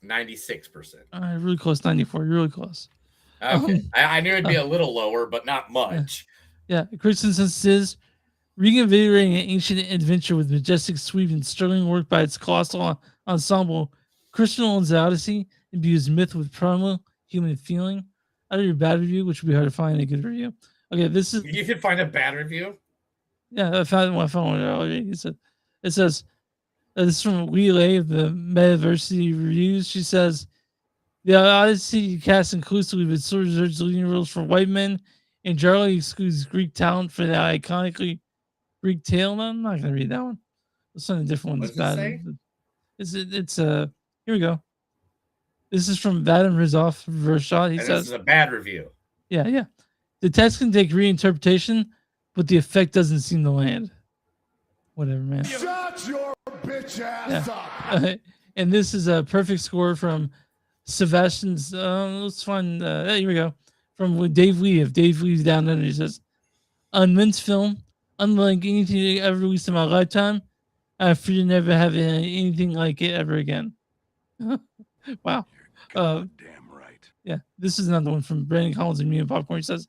96%. Really close. 94. Really close. Okay. I knew it'd be a little lower, but not much. Yeah. Critics' consensus is reinvigorating an ancient adventure with majestic sweep and sterling work by its colossal ensemble. Christopher Nolan's Odyssey imbues myth with primal human feeling. I read a bad review, which would be hard to find a good review. Okay, this is. You can find a bad review. Yeah, I found one earlier. It says, this is from Lee Lay of the Metaversity Reviews. She says, the Odyssey cast inclusively with reserves leading roles for white men and generally excludes Greek talent for the iconically Greek tale. No, I'm not going to read that one. Let's find a different one that's bad. It's here we go. This is from Vadim Rizov Vershot. He says, this is a bad review. Yeah. The text can take reinterpretation, but the effect doesn't seem to land. Whatever, man. Shut your bitch ass up. And this is a perfect score from Sebastian's. Let's find. Here we go. From Dave Lee of Dave Lee's Down Under. He says, "Unmen's film, unlike anything ever released in my lifetime, I fear to never have anything like it ever again." Wow. Damn right. Yeah, this is another one from Brandon Collins and Me and Popcorn. He says,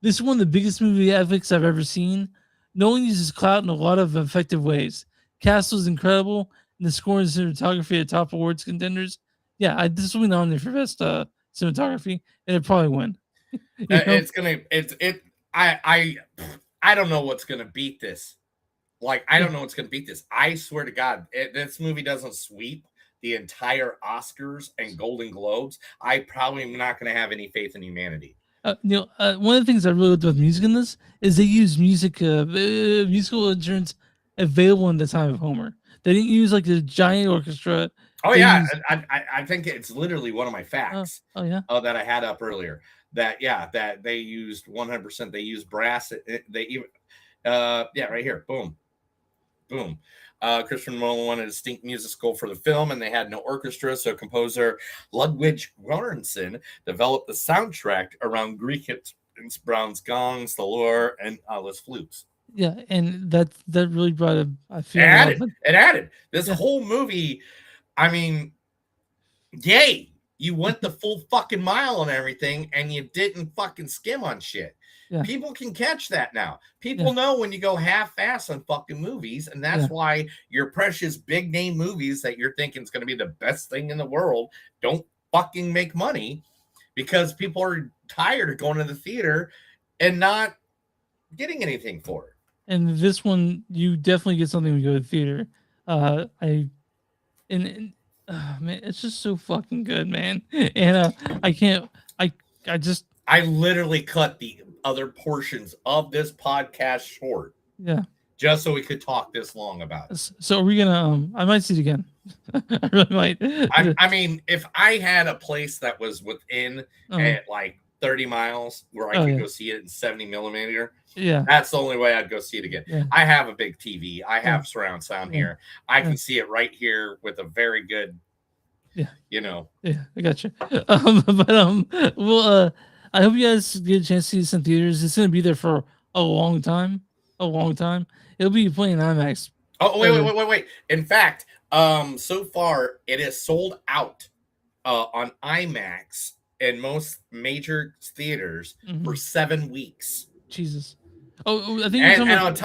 "This is one of the biggest movie epics I've ever seen. Nolan uses clout in a lot of effective ways. Cast was incredible, and the score and cinematography are top awards contenders. Yeah, this will be nominated for best cinematography, and it probably win. I don't know what's gonna beat this. I don't know what's gonna beat this. I swear to God, this movie doesn't sweep the entire Oscars and Golden Globes. I probably am not gonna have any faith in humanity. One of the things I really loved with music in this is they use musical instruments available in the time of Homer. They didn't use like the giant orchestra. Oh yeah, I think it's literally one of my facts. Yeah. That I had up earlier. That they used 100%. They used brass. They even right here. Boom. Christopher Nolan wanted a distinct music score for the film, and they had no orchestra, so composer Ludwig Göransson developed the soundtrack around Greek hits, Brown's gongs, the lure, and Alice flutes. Yeah, and that really brought a feel. It added this whole movie. I mean, yay! You went the full fucking mile on everything, and you didn't fucking skim on shit. Yeah. People can catch that now. People know when you go half-ass on fucking movies, and that's why your precious big name movies that you're thinking is going to be the best thing in the world don't fucking make money, because people are tired of going to the theater and not getting anything for it. And this one, you definitely get something when you go to the theater. Man, it's just so fucking good, man. And I literally cut the other portions of this podcast short. Yeah. Just so we could talk this long about it. So are we gonna I might see it again. I really might. I mean, if I had a place that was within at like 30 miles where I could go see it in 70 millimeter, that's the only way I'd go see it again. Yeah. I have a big TV. I have surround sound here. I can see it right here with a very good, Yeah, I got you. I hope you guys get a chance to see this in theaters. It's gonna be there for a long time. It'll be playing IMAX. Oh, wait. In fact, so far it is sold out on IMAX in most major theaters for Mhm. 7 weeks. Jesus. Oh, I think you're And, talking and about. on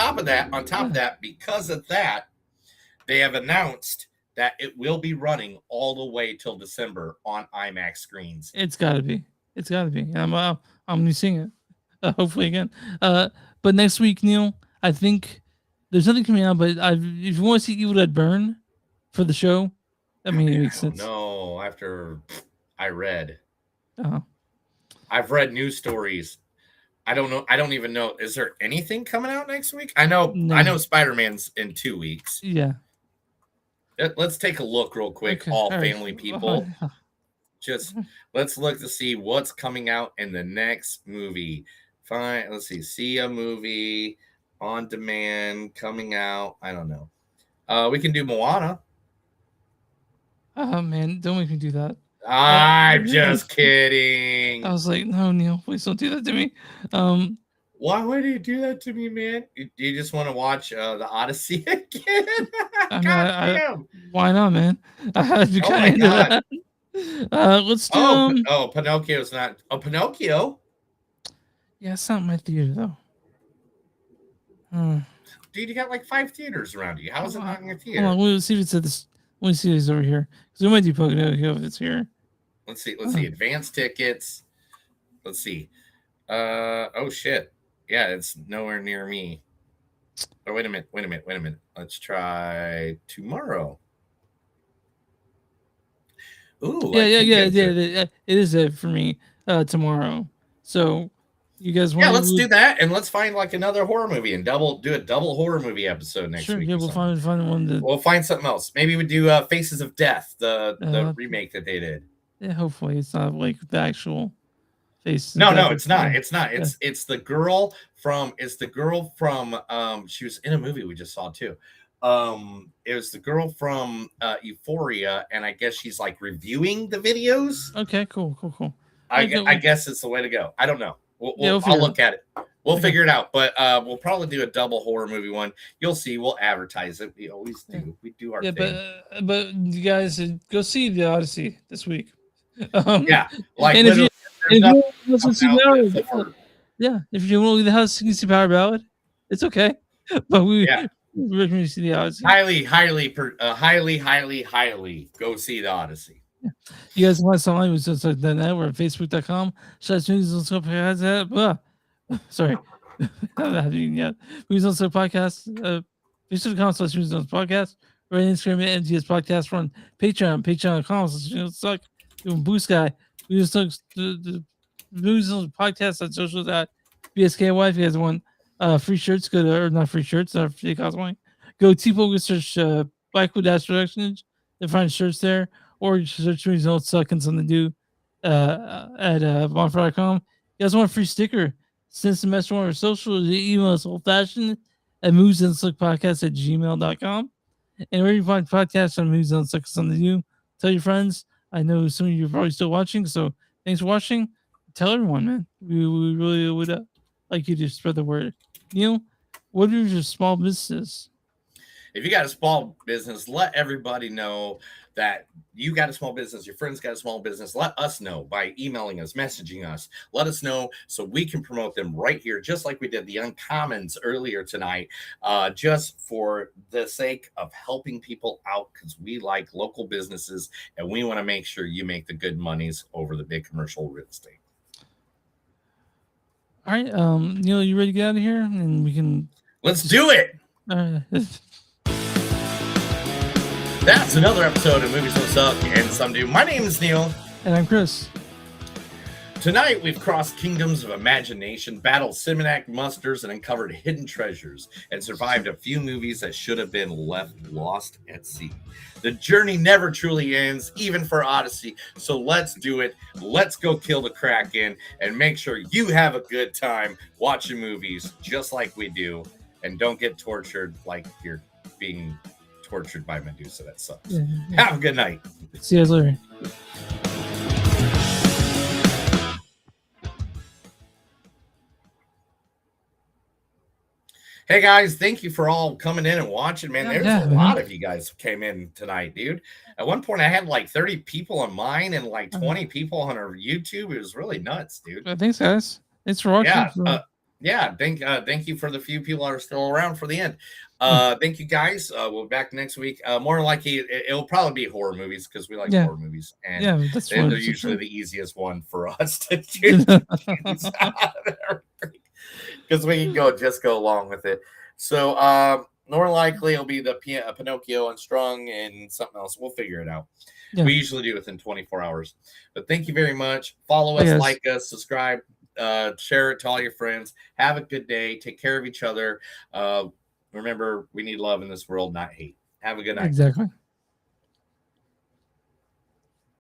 top of that, because of that, they have announced that it will be running all the way till December on IMAX screens. It's got to be. It's got to be. I'm gonna be seeing it. Hopefully again. But next week, Neil, I think there's nothing coming out. But if you want to see Evil Dead Burn for the show, I mean, it makes sense. No, after I read, Uh-huh. I've read news stories. I don't know. I don't even know. Is there anything coming out next week? I know No. Spider-Man's in 2 weeks. Yeah. Let's take a look real quick, Okay, all all right. family people. Just let's look to see what's coming out in the next movie. Fine. Let's see a movie on demand coming out. I don't know. We can do Moana. Oh man, don't make me do that. I'm just kidding. I was like, no, Neil, please don't do that to me. Why would you do that to me, man? You just want to watch the Odyssey again? Damn. Why not, man? I had to Oh kind my of into God. that. Let's do. Pinocchio's not. Oh, Pinocchio. Yeah, it's not my theater though. Dude, you got like 5 theaters around you. How is it not in your theater? Hold on, we'll see if it's at this. Let me see if it's over here because we might do Pinocchio if it's here. Let's see. Advanced tickets. Let's see. Oh shit. Yeah, it's nowhere near me. Oh, wait a minute. Let's try tomorrow. Ooh. Yeah. It is it for me tomorrow. So you guys want? Yeah, let's do that, and let's find like another horror movie and do a double horror movie episode next week. Yeah, we'll find one that. We'll find something else. Maybe we do Faces of Death, the remake that they did. Yeah, hopefully it's not like the actual face. No, it's not. It's not. It's the girl from. It's the girl from. She was in a movie we just saw too. It was the girl from Euphoria, and I guess she's like reviewing the videos. Okay, cool. I guess it's the way to go. I don't know. We'll I'll look at it. We'll figure it out. But we'll probably do a double horror movie one. You'll see. We'll advertise it. We always do. Yeah. We do our thing. But you guys go see the Odyssey this week. Yeah, like and if you want to see Ballad, if you want to leave the house, you can see Power Ballad. It's okay, but we recommend you see the Odyssey. Highly go see the Odyssey. Yeah. You guys want to online with just like that? We're at facebook.com. Sorry, I'm not having yet. Movies on Suck podcast. Facebook.com/movies-on-suck-podcast. We're on Instagram at MTS Podcast. We're on Patreon.com/suck. Doing Boost Guy. Movies on the Movies on Podcast on socials at BSKY. If you guys want free shirts, go to, or not free shirts, free cosplay. Go T-Poke, search Blackwood Dash Productions and find shirts there. Or search Movies Don't Suck and something to do at bonfire.com. You guys want a free sticker? Send some message on our social. Email us old fashioned at moviesandsuckpodcast@gmail.com. And where you find podcasts on Movies Don't Suck and something to do, tell your friends. I know some of you are probably still watching, so thanks for watching. Tell everyone, man. We really would like you to spread the word. Neil, what are your small businesses? If you got a small business, let everybody know that you got a small business, your friends got a small business. Let us know by emailing us, messaging us. Let us know so we can promote them right here, just like we did the Uncommons earlier tonight, just for the sake of helping people out, because we like local businesses and we want to make sure you make the good monies over the big commercial real estate. All right, Neil, you ready to get out of here? And we can... Let's do it! That's another episode of Movies Don't Suck and Some Do. My name is Neil. And I'm Chris. Tonight, we've crossed kingdoms of imagination, battled cinematic monsters, and uncovered hidden treasures, and survived a few movies that should have been left lost at sea. The journey never truly ends, even for Odyssey, so let's do it. Let's go kill the Kraken, and make sure you have a good time watching movies just like we do, and don't get tortured like you're being tortured by Medusa. That sucks. Yeah. Have a good night. See you guys later. Hey guys, thank you for all coming in and watching, man. There's a lot of you guys came in tonight, dude. At one point I had like 30 people on mine and like 20 people on our YouTube. It was really nuts, dude. Thanks, guys. Thanks for watching. Yeah, thank you for the few people that are still around for the end. Thank you guys. We'll be back next week. More than likely it'll probably be horror movies because we like horror movies, and that's they're usually the easiest one for us to do. Because we can go along with it. So more likely it'll be the Pinocchio Unstrung and something else. We'll figure it out. Yeah. We usually do within 24 hours. But thank you very much. Follow us, like us, subscribe, share it to all your friends. Have a good day. Take care of each other. Remember, we need love in this world, not hate. Have a good night. Exactly.